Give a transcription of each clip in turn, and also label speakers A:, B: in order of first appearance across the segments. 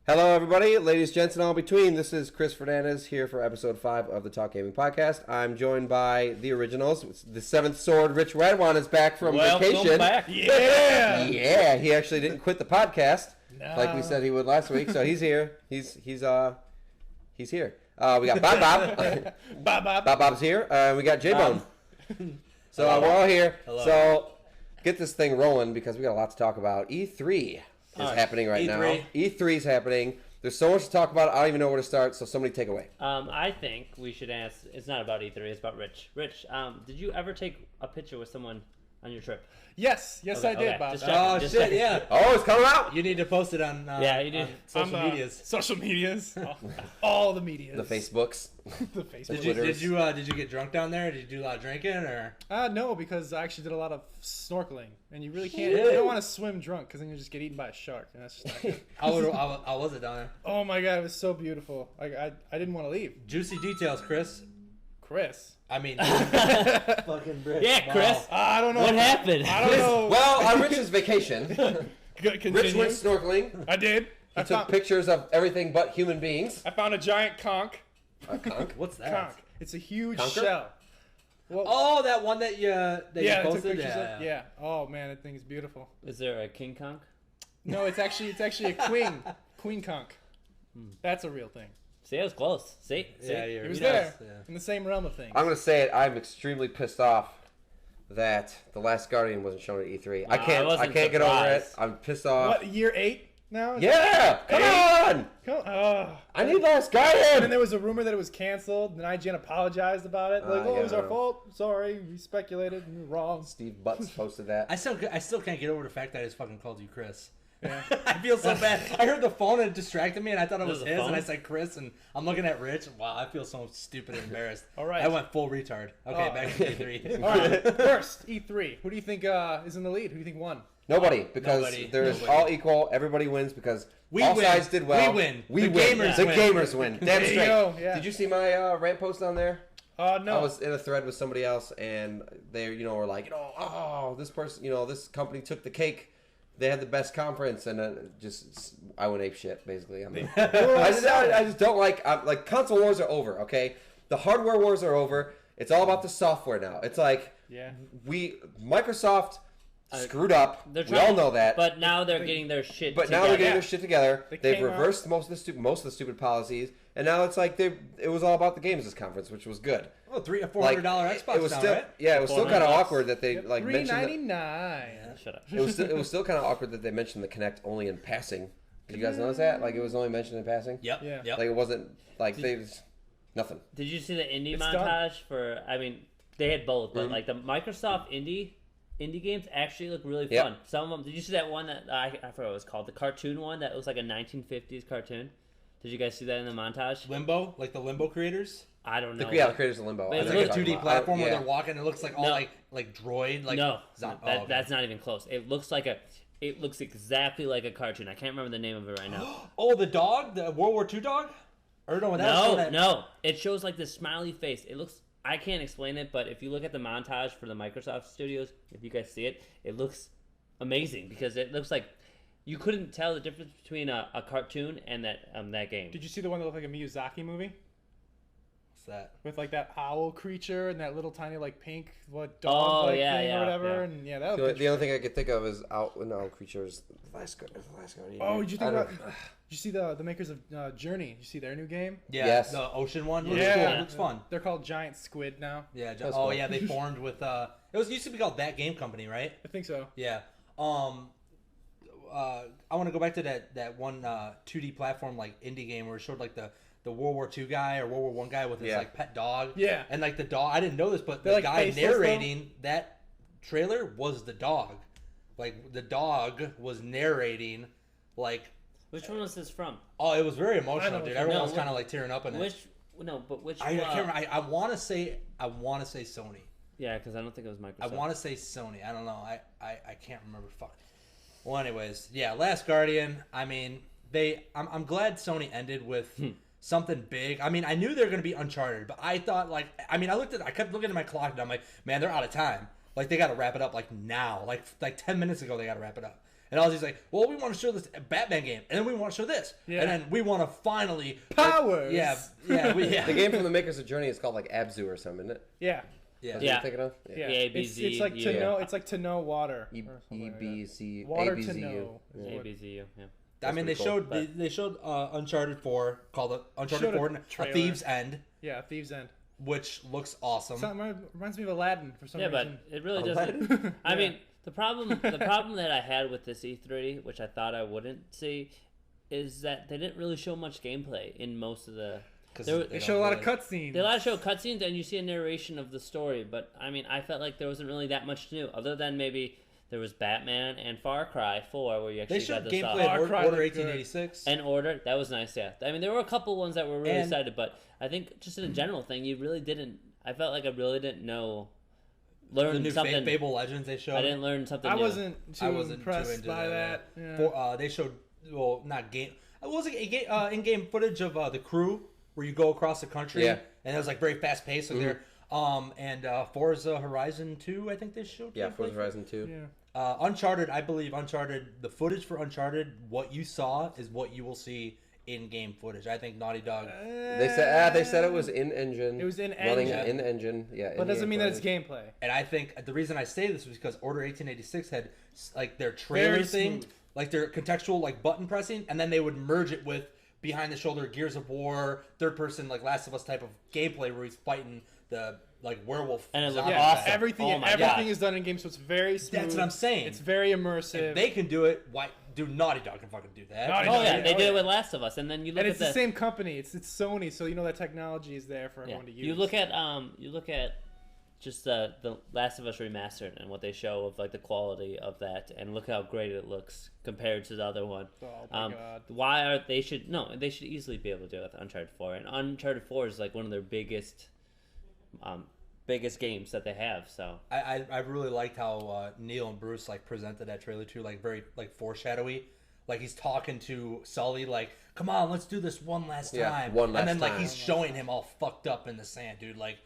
A: Hello, everybody, ladies, gents, and all between. This is Chris Fernandez here for episode 5 of the Talk Gaming Podcast. I'm joined by the originals. The Seventh Sword, Rich Redwan, is back from vacation.
B: Back.
A: Yeah! Yeah, he actually didn't quit the podcast like we said he would last week, so he's here. He's here. We got Bob. Bob Bob's here. We got J-Bone. So we're all here. Hello. So get this thing rolling because we got a lot to talk about. E3 is happening right now. E3 is happening. There's so much to talk about. I don't even know where to start, so somebody take away.
B: I think we should ask, it's not about E3, it's about Rich. Rich, did you ever take a picture with someone on your trip?
C: Yes, I did, Bob.
B: Just checking.
A: Yeah. Oh, it's coming out.
D: You need to post it on
B: you do.
D: On social medias.
C: Social medias. All the medias.
A: The Facebooks.
C: The Facebook.
D: Did you get drunk down there? Did you do a lot of drinking or?
C: No, because I actually did a lot of snorkeling, and you really can't. You don't want to swim drunk because then you just get eaten by a shark, and that's just not good.
D: How was it down there?
C: Oh my god, it was so beautiful. I didn't want to leave.
D: Juicy details, Chris.
C: I mean,
D: fucking Rich.
B: Yeah, Chris.
C: I don't know.
B: What happened?
C: I don't know.
A: Well, on Rich's vacation,
C: Continue.
A: Rich went snorkeling.
C: I did.
A: He took pictures of everything but human beings.
C: I found a giant conch.
A: A conch?
D: What's that?
C: Conch. It's a huge
A: Conker?
C: shell. Well,
D: Oh, that one that you
C: I took
D: posted.
C: pictures of. Yeah. Oh man, that thing is beautiful.
B: Is there a King Kong?
C: No, it's actually a queen conch. That's a real thing.
B: See, it was close. See?
D: Yeah,
C: It was there in the same realm of things.
A: I'm going to say it. I'm extremely pissed off that The Last Guardian wasn't shown at E3. I can't get over it. I'm pissed off.
C: What, year 8 now?
A: Yeah! Come on! I need Last Guardian!
C: And then there was a rumor that it was canceled, and IGN apologized about it. Like, it was our fault. Sorry, we speculated, and we were wrong.
A: Steve Butts posted that.
D: I still can't get over the fact that I just fucking called you Chris.
C: Yeah.
D: I feel so bad. I heard the phone and it distracted me, and I thought it was his,
B: phone?
D: and I said Chris, and I'm looking at Rich. Wow, I feel so stupid and embarrassed.
C: All right.
D: I went full retard. Okay, back to E3.
C: All right, first, E3. Who do you think is in the lead? Who do you think won?
A: Nobody, because there's all equal. Everybody wins because all sides did well.
D: We win.
A: We
D: The
A: win.
D: gamers
A: The
D: win.
A: gamers win. Damn
C: There you
A: straight.
C: go, yeah.
A: Did you see my rant post on there?
C: No.
A: I was in a thread with somebody else, and they, were like, this person, this company took the cake. They had the best conference, and I went ape shit, basically. I mean, I just don't like console wars are over, okay? The hardware wars are over. It's all about the software now. It's like, Microsoft screwed up. We all know that.
B: But now they're getting their shit together.
A: But now they're getting their shit together. They've reversed most of the stupid policies, and now it's like it was all about the games this conference, which was good.
D: Well, $300 or $400 Xbox
A: it was
D: now,
A: still,
D: right?
A: Yeah, it was still kind of awkward that they mentioned.
C: $399.
B: Shut up.
A: It was still kind of awkward that they mentioned the Kinect only in passing. Did you guys notice that? Like it was only mentioned in passing.
D: Yep.
C: Yeah.
D: Yep.
A: Like it wasn't like nothing.
B: Did you see the indie
C: It's
B: montage for? I mean, they had both, but like the Microsoft indie games actually look really fun. Some of them. Did you see that one that I forgot what it was called? The cartoon one that looks like a 1950s cartoon. Did you guys see that in the montage?
D: Limbo, like the Limbo creators.
B: I don't know.
A: The creators of Limbo.
B: It's
D: like a 2D platform where they're walking. It looks like all like droid. Like
B: no, that's not even close. It looks exactly like a cartoon. I can't remember the name of it right now.
D: Oh, the dog, the World War II dog. Or no,
B: no. It shows like this smiley face. It looks. I can't explain it, but if you look at the montage for the Microsoft Studios, if you guys see it, it looks amazing because it looks like you couldn't tell the difference between a cartoon and that game.
C: Did you see the one that looked like a Miyazaki movie?
D: What's that?
C: With like that owl creature and that little tiny like pink dog thing or whatever. Yeah. And that
A: the only thing I could think of is owl creatures. The last Guardian.
C: Oh, did you think about? Did you see the makers of Journey? Did you see their new game?
D: Yeah,
A: yes.
D: The ocean one. Looks
C: yeah,
D: cool. It looks fun.
C: They're called Giant Squid now.
D: Yeah.
A: Cool.
D: Yeah. They formed with. It used to be called That Game Company, right?
C: I think so.
D: Yeah. I want to go back to that one 2D platform like indie game where it showed like the World War II guy or World War I guy with his like pet dog.
C: Yeah.
D: And like the dog, I didn't know this, but the
C: like
D: guy
C: faceless,
D: narrating that trailer was the dog. Like the dog was narrating like.
B: Which one was this from?
D: Oh, it was very emotional, dude. Everyone was kind of like tearing up in it.
B: Which
D: I can't remember. I want to say Sony.
B: Yeah, because I don't think it was Microsoft.
D: I want to say Sony. I don't know. I can't remember. Fuck. Well, anyways, yeah. Last Guardian. I mean, I'm glad Sony ended with something big. I mean, I knew they were going to be Uncharted, but I thought I kept looking at my clock and I'm like, man, they're out of time. Like they got to wrap it up like now. Like 10 minutes ago they got to wrap it up. And Ozzy's like, well, we want to show this Batman game, and then we want to show this,
C: Yeah.
D: and then we want to finally
C: Powers.
D: yeah.
A: The game from the makers of Journey is called like Abzu or something, isn't it?
C: Yeah.
D: Yeah.
A: That's what
B: Yeah.
A: you're thinking of?
C: Yeah.
B: ABZ,
C: It's like to
B: yeah.
C: know. It's like to know water.
A: E
C: or something like that.
A: EBC
C: Water
A: ABZU.
C: to know. is what-
B: ABZU, yeah.
D: I mean, they
A: pretty cool,
D: showed
B: but-
D: they showed Uncharted 4 called Uncharted
C: Showed a
D: 4: A
C: trailer.
D: Thieves End,
C: Yeah, Thieves End.
D: which looks awesome.
C: Reminds me of Aladdin for some
B: Yeah, but
C: reason.
B: it really
A: Aladdin?
B: doesn't. I
C: Yeah.
B: mean, the problem that I had with this E3, which I thought I wouldn't see, is that they didn't really show much gameplay in most of the.
D: 'Cause
B: There-
C: They show a lot of cutscenes.
B: They allowed to show cutscenes and you see a narration of the story, but I mean, I felt like there wasn't really that much to do, other than maybe there was Batman and Far Cry 4, where you actually
D: They showed
B: got the
D: gameplay
C: Far
D: of
C: Cry
D: Order
C: looked good.
D: 1886.
B: and Order. That was nice, yeah. I mean, there were a couple ones that were really
D: And-
B: excited, but I think just in a general thing, you really didn't. I felt like I really didn't learn
D: The new
B: something.
D: Fable Legends they showed.
B: I didn't learn something.
C: I
B: new.
C: wasn't too impressed
D: into
C: by
D: that.
C: that. Yeah.
D: They showed not game. It was like in-game footage of the crew where you go across the country.
A: Yeah.
D: And it was like very fast paced. Like there. And Forza Horizon 2, I think they showed.
A: Yeah,
D: gameplay
A: Forza
D: for.
A: Horizon 2.
C: Yeah.
D: Uncharted, I believe Uncharted. The footage for Uncharted, what you saw is what you will see in-game footage. I think Naughty Dog.
A: They said it was in engine.
C: It was in
A: running
C: engine.
A: in engine. Yeah,
C: But doesn't
A: in-game
C: mean that it's
A: footage.
C: gameplay.
D: And I think the reason I say this was because Order 1886 had like their trailer
C: Very
D: thing,
C: smooth.
D: like their contextual like button pressing, and then they would merge it with behind the shoulder Gears of War, third person like Last of Us type of gameplay where he's fighting the like werewolf.
B: And it looked
D: zombie
C: Yeah,
B: awesome.
D: guy.
C: everything
B: Oh my
C: everything
B: God.
C: is done in game, so it's very smooth.
D: That's what I'm saying.
C: It's very immersive.
D: If they can do it, why do Naughty Dog can fucking do that?
C: Naughty
B: Oh
C: Dog,
B: yeah,
C: yeah,
B: they
C: oh,
B: did
C: yeah.
B: it with Last of Us, and then you look
C: and
B: at
C: it's the same company. It's Sony, so you know that technology is there for
B: Yeah.
C: everyone to use.
B: You look at just the Last of Us remastered and what they show of like the quality of that, and look how great it looks compared to the other one.
C: Oh my God.
B: Why are they should easily be able to do it with Uncharted 4, and Uncharted 4 is like one of their biggest games that they have. So
D: I really liked how Neil and Bruce like presented that trailer too, like very like foreshadowy. Like he's talking to Sully, like, "Come on, let's do this one last
A: Yeah,
D: time."
A: one last
D: and then like
A: time.
D: he's showing him all fucked up in the sand, dude. Like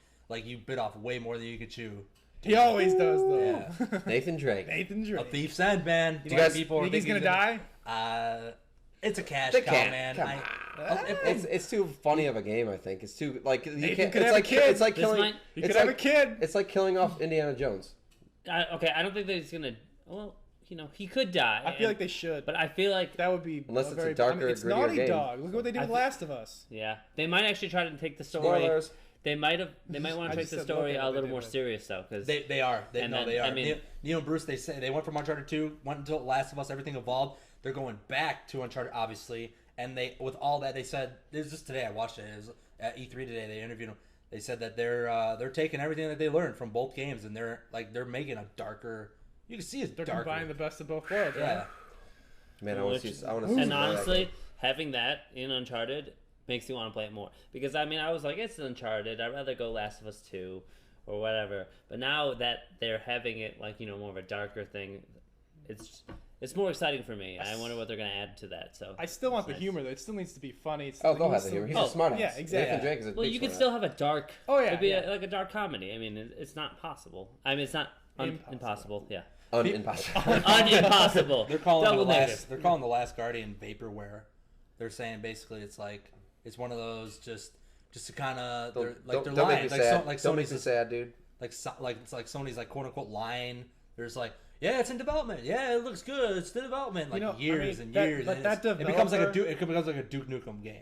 D: you bit off way more than you could chew.
C: He always does though.
D: Yeah.
A: Nathan Drake.
C: Nathan
D: A
C: Drake.
D: thief's end, man.
C: You
A: you guys
C: think he's gonna die?
D: It's a cash
A: They
D: cow,
A: can't.
D: man.
A: Come It's too funny of a game. I think it's too like you
C: Nathan
A: can't.
C: could
A: It's
C: have a
A: like
C: kid.
A: it's like
B: This
A: killing.
B: might-
C: You
A: it's
C: could have a
A: like
C: kid.
A: It's like killing off Indiana Jones.
B: I don't think that he's gonna. Well, he could die.
C: I feel like they should.
B: But I feel like
C: that would be
A: Unless it's a
C: very,
A: darker,
C: it's
A: grittier
C: Naughty
A: game.
C: Dog. Look at what they did with Last of Us.
B: yeah, they might actually try to take the story.
A: Spoilers.
B: They might want
C: I
B: to take
C: just
B: the
C: said
B: story
C: look at
B: a
C: what they
B: little
C: did
B: more
C: with it.
B: serious though, because
D: They are. They
B: And then,
D: are.
B: I mean-
D: Neil and Bruce, they went from Uncharted 2, went until Last of Us, everything evolved. They're going back to Uncharted, obviously. And they, with all that, they said, this is just today, I watched it. It was at E3 today, they interviewed them. They said that they're taking everything that they learned from both games, and they're making a darker, you can see it's
C: They're
D: darker.
C: combining the best of both worlds.
D: Yeah.
C: Right?
A: Man, I want to
B: Which-
A: see. I want to see.
B: and
A: some more of that
B: honestly,
A: game.
B: having that in Uncharted makes me want to play it more. Because I mean, I was like, it's Uncharted. I'd rather go Last of Us 2 or whatever. But now that they're having it like more of a darker thing, it's more exciting for me. I wonder what they're gonna add to that. So
C: I still want the
B: Nice.
C: humor though. It still needs to be funny. It's
A: Oh,
C: like,
A: go
C: it
A: ahead.
C: needs to-
A: Here. He's
B: Oh,
A: a smart ass.
C: yeah, exactly.
A: Nathan Drake is a
B: well,
A: big
B: you can
A: smart
B: still have a dark.
C: Oh, yeah,
B: it'd be
C: yeah.
B: like a dark comedy. I mean, it's not possible. I mean, it's not impossible. Yeah,
A: impossible.
B: impossible.
D: They're calling
B: Double
D: the
B: negative.
D: last. They're calling the Last Guardian vaporware. They're saying basically it's like it's one of those just to kind of they're
A: Don't
D: they're
A: make
D: lying
A: me
D: like
A: sad.
D: like
A: Don't make
D: Sony's
A: me
D: just,
A: sad, dude.
D: like it's like Sony's like quote unquote lying. There's like yeah it's in development yeah it looks good it's in development like years and
C: that-
D: years
C: but
D: and
C: that
D: it becomes like a
C: developer-
D: it becomes like a Duke Nukem game.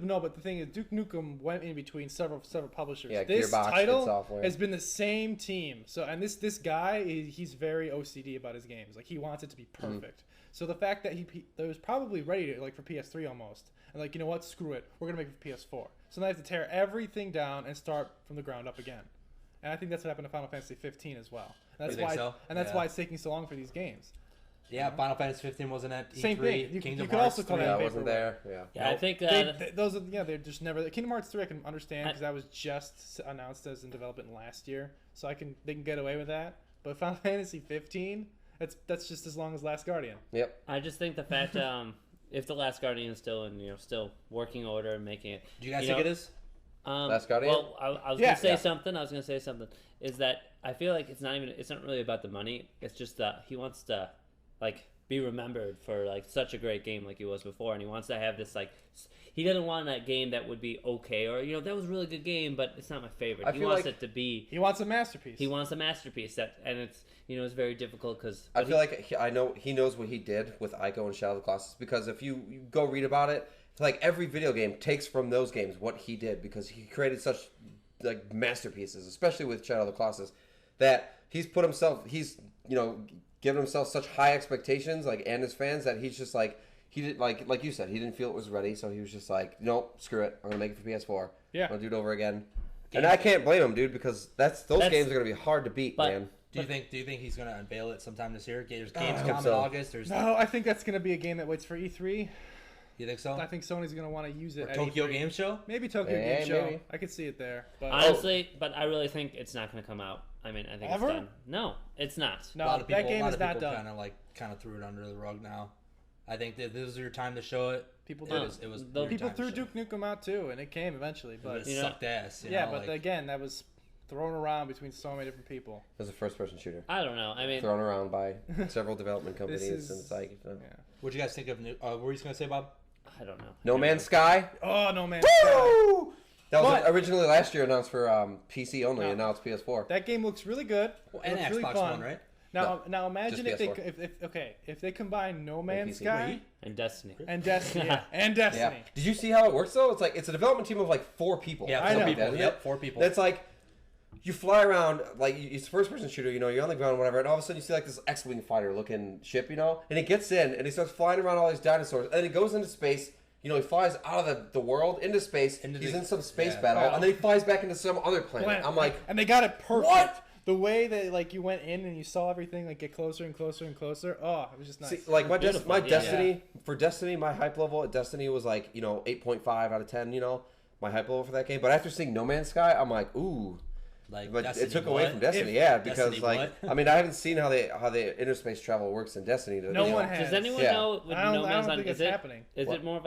C: No, but the thing is, Duke Nukem went in between several publishers.
A: Yeah,
C: this
A: Gearbox, id
C: title
A: Software.
C: has been the same team. So, and this guy, he's very OCD about his games. Like he wants it to be perfect. So the fact that he was probably ready to like for PS3 almost, and like you know what, screw it, we're gonna make it for PS4. So now they have to tear everything down and start from the ground up again. And I think that's what happened to Final Fantasy 15 as well. And that's
D: You think
C: why,
D: so?
C: and that's
D: Yeah.
C: why it's taking so long for these games.
D: Yeah, Final Fantasy 15 wasn't at E3.
C: Same thing. You
D: Kingdom
C: could
D: Hearts
C: also call
D: 3.
C: that
A: Yeah, I wasn't there. Yeah.
B: Yeah, I think
C: Those are they're just never. Kingdom Hearts 3 I can understand because that was just announced as in development last year, so they can get away with that. But Final Fantasy 15, that's just as long as Last Guardian.
A: Yep.
B: I just think the fact if the Last Guardian is still in still working order and making it.
D: Do you guys think it is?
A: Last Guardian?
B: Well, I was
C: Yeah.
B: gonna say
A: Yeah.
B: something. I was gonna say something. Is that I feel like it's not really about the money. It's just that he wants to like be remembered for like such a great game like he was before, and he wants to have this like. He doesn't want a game that would be okay or that was a really good game, but it's not my favorite. He wants it to be.
C: He wants a masterpiece.
B: He wants a masterpiece and it's it's very difficult because
A: I feel like I know he knows what he did with Ico and Shadow of the Colossus, because if you go read about it, like every video game takes from those games what he did, because he created such like masterpieces, especially with Shadow of the Colossus, that he's given himself such high expectations, like, and his fans, that he's just like. He did like you said, he didn't feel it was ready, so he was just like, nope, screw it. I'm gonna make it for PS4.
C: Yeah,
A: I'm gonna do it over again. And I can't blame him, dude, because those games are gonna be hard to beat, man.
D: Do you think he's gonna unveil it sometime this year? There's games come in August.
C: No, I think that's gonna be a game that waits for E3.
D: You think so?
C: I think Sony's gonna want to use it
D: or
C: at
D: Tokyo
C: E3.
D: Game Show.
C: Maybe Tokyo Game Show. Maybe. I could see it there. But
B: honestly, but I really think it's not gonna come out. I mean, I think
C: Ever?
B: it's done. No, it's not.
C: No, that game is not done.
D: Kind of threw it under the rug now. I think that this is your time to show it.
C: People
D: did. It was
C: people threw Duke Nukem out too, and it came eventually. But
D: it sucked ass.
C: But again, that was thrown around between so many different people.
A: It was a first-person shooter.
B: I don't know. I mean,
A: thrown around by several development companies, and it's like.
D: What'd you guys think of? What were you gonna say, Bob?
B: I don't know.
A: No Man's Sky.
C: Oh, No Man's Sky.
A: That was originally last year announced for PC only, and now it's PS4.
C: That game looks really good.
D: And
C: Xbox
D: really fun. One, right?
C: Now imagine if they combine No Man's Sky
B: and Destiny
C: and Destiny. Yeah.
A: Did you see how it works though? It's a development team of like 4 people.
D: Yeah,
C: I know.
D: People. Yep, 4 people.
A: It's like you fly around, like it's a first-person shooter. You're on the ground, whatever, and all of a sudden you see like this X-wing fighter-looking ship, and it gets in and he starts flying around all these dinosaurs, and then it goes into space. He flies out of the world into space. He's in some space battle, and then he flies back into some other planet. I'm like,
C: and they got it perfect.
A: What?
C: The way that you went in and you saw everything get closer and closer and closer. Oh, it was just nice.
A: See, like my Destiny for Destiny, my hype level at Destiny was 8.5 out of 10. My hype level for that game. But after seeing No Man's Sky, I'm like, ooh. But Destiny, it took away from Destiny, because I haven't seen how the interspace travel works in Destiny.
C: No one has.
B: Does anyone know?
C: I don't think it's happening.
B: Is it more of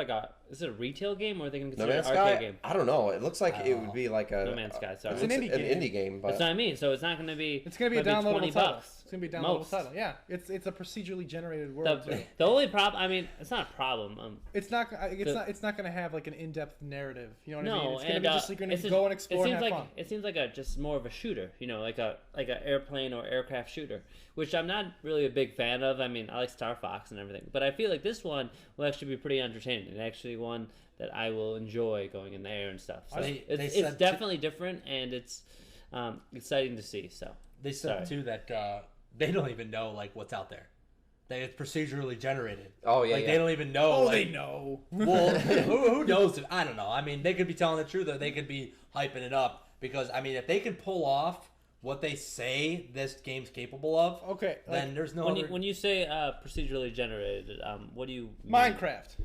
B: is it a retail game, or are they going to
A: No
B: consider
A: Man's
B: an arcade
A: Sky?
B: Game?
A: I don't know. It looks like it would be like a
B: No Man's Sky. Sorry,
C: it's an indie game.
A: But
B: that's what I mean. So it's not going to be.
C: It's going to be a downloadable title.
B: $20.
C: It's going to be a downloadable title. Yeah, it's a procedurally generated world.
B: The only problem, I mean, it's not a problem.
C: It's not going to have like an in-depth narrative. You know what I mean? It's going to be just going to
B: go
C: and explore and have fun.
B: It seems like just more of a shooter. Like a airplane or aircraft shooter, which I'm not really a big fan of. I mean, I like Star Fox and everything, but I feel like this one will actually be pretty entertaining, and actually one that I will enjoy going in the air and stuff. So it's definitely different, and it's exciting to see. So
D: they said too that they don't even know what's out there. That it's procedurally generated.
A: Oh yeah,
D: they don't even know.
C: Oh, they know.
D: Well, who knows? I don't know. I mean, they could be telling the truth, or they could be hyping it up, because I mean, if they can pull off what they say this game's capable of,
C: okay,
D: then there's no.
B: When you say procedurally generated, what do you mean?
C: Minecraft,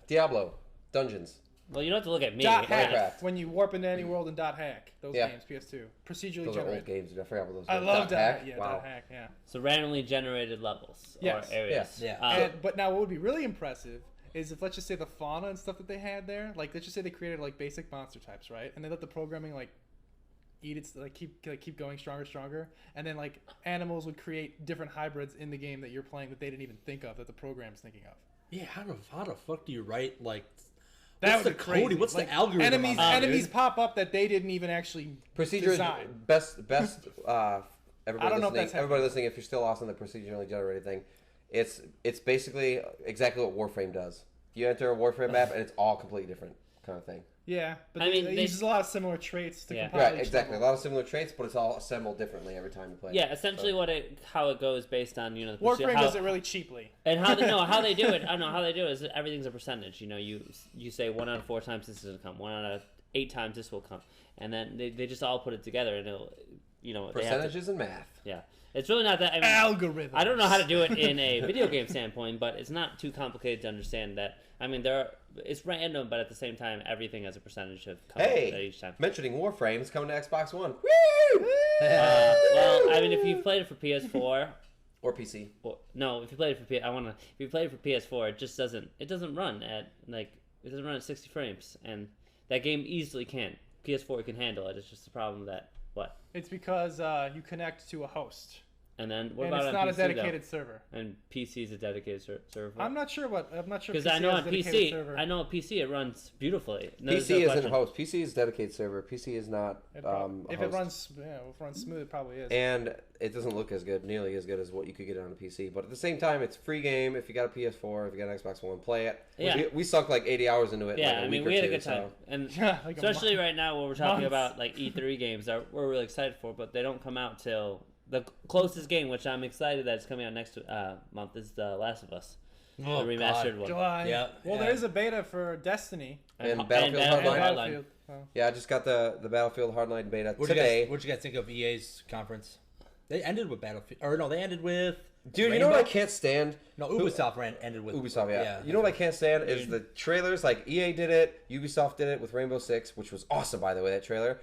A: Diablo, Dungeons.
B: Well, you don't have to look at me.
C: .hack. When you warp into any world and .hack. Those games, PS2, procedurally
A: those
C: generated.
A: Are old games. I forgot what those.
C: I love
A: .hack.
C: Yeah,
A: wow.
C: .hack. Yeah.
B: So randomly generated levels or areas.
D: Yeah.
C: But now, what would be really impressive is if, let's just say, the fauna and stuff that they had there, let's just say they created basic monster types, right? And they let the programming eat its keep going stronger, and then animals would create different hybrids in the game that you're playing that they didn't even think of, that the program's thinking of.
D: Yeah, how the fuck do you write
C: that
D: what's the crazy. What's the algorithm?
C: Enemies pop up that they didn't even actually design.
A: Best. Everybody
C: I don't know if
A: listening,
C: that's
A: everybody listening, if you're still lost on the procedurally generated thing, it's basically exactly what Warframe does. You enter a Warframe map and it's all completely different kind of thing.
C: Yeah, but it uses a lot of similar traits to compile.
A: Right, exactly. A lot of similar traits, but it's all assembled differently every time you play.
B: Yeah, essentially how it goes based on the
C: Warframe does it really cheaply.
B: And how they do it. I don't know how they do it is everything's a percentage. You say 1 out of 4 times this will come, 1 out of 8 times this will come, and then they just all put it together, and it'll
A: percentages and math.
B: Yeah. It's really not that. I mean,
C: algorithms.
B: I don't know how to do it in a video game standpoint, but it's not too complicated to understand that. I mean, it's random, but at the same time, everything has a percentage of at each time.
A: Mentioning Warframe, it's coming to Xbox One.
B: Woo! Well, I mean, if you played it for PS4
A: or PC,
B: if you played it for PS4, it just doesn't run at it doesn't run at 60 frames, and that game easily can. PS4 can handle it. It's just the problem that
C: It's because you connect to a host.
B: And then what
C: And
B: about
C: it's
B: on
C: not
B: PC,
C: a dedicated
B: though?
C: server.
B: And PC is a dedicated server.
C: I'm not sure
B: Because
C: PC
B: I know
C: has
B: on
C: a dedicated
B: PC,
C: server.
B: I know on PC it runs beautifully. No,
A: PC
B: there's no
A: isn't
B: question.
A: host. PC is dedicated server. PC is not.
C: If
A: host.
C: it runs, if it runs smooth, it probably is.
A: And it doesn't look as good, nearly as good as what you could get on a PC. But at the same time, it's a free game. If you got a PS4, if you got an Xbox One, play it.
B: Yeah.
A: We sunk like 80 hours into it.
B: Yeah,
A: like
B: I mean, we had a good time. And
C: Like
B: especially right now when we're talking
C: months.
B: about like E3 games that we're really excited for, but they don't come out till the closest game, which I'm excited that it's coming out next month, is The Last of Us.
D: Oh,
B: The remastered
D: God.
B: one.
C: July.
D: Yeah,
C: Well,
D: yeah.
C: there is a beta for Destiny.
A: And Battlefield
B: and
A: Hardline.
B: Hardline.
C: Oh.
A: Yeah, I just got the Battlefield Hardline beta
D: What'd
A: today.
D: you guys think of EA's conference? They ended with Battlefield, or no, they ended with
A: Dude, you
D: Rainbow?
A: know what I can't stand?
D: No, Ubisoft ended with
A: Ubisoft, yeah. You know what I can't stand is the trailers. Like EA did it, Ubisoft did it with Rainbow Six, which was awesome, by the way, that trailer.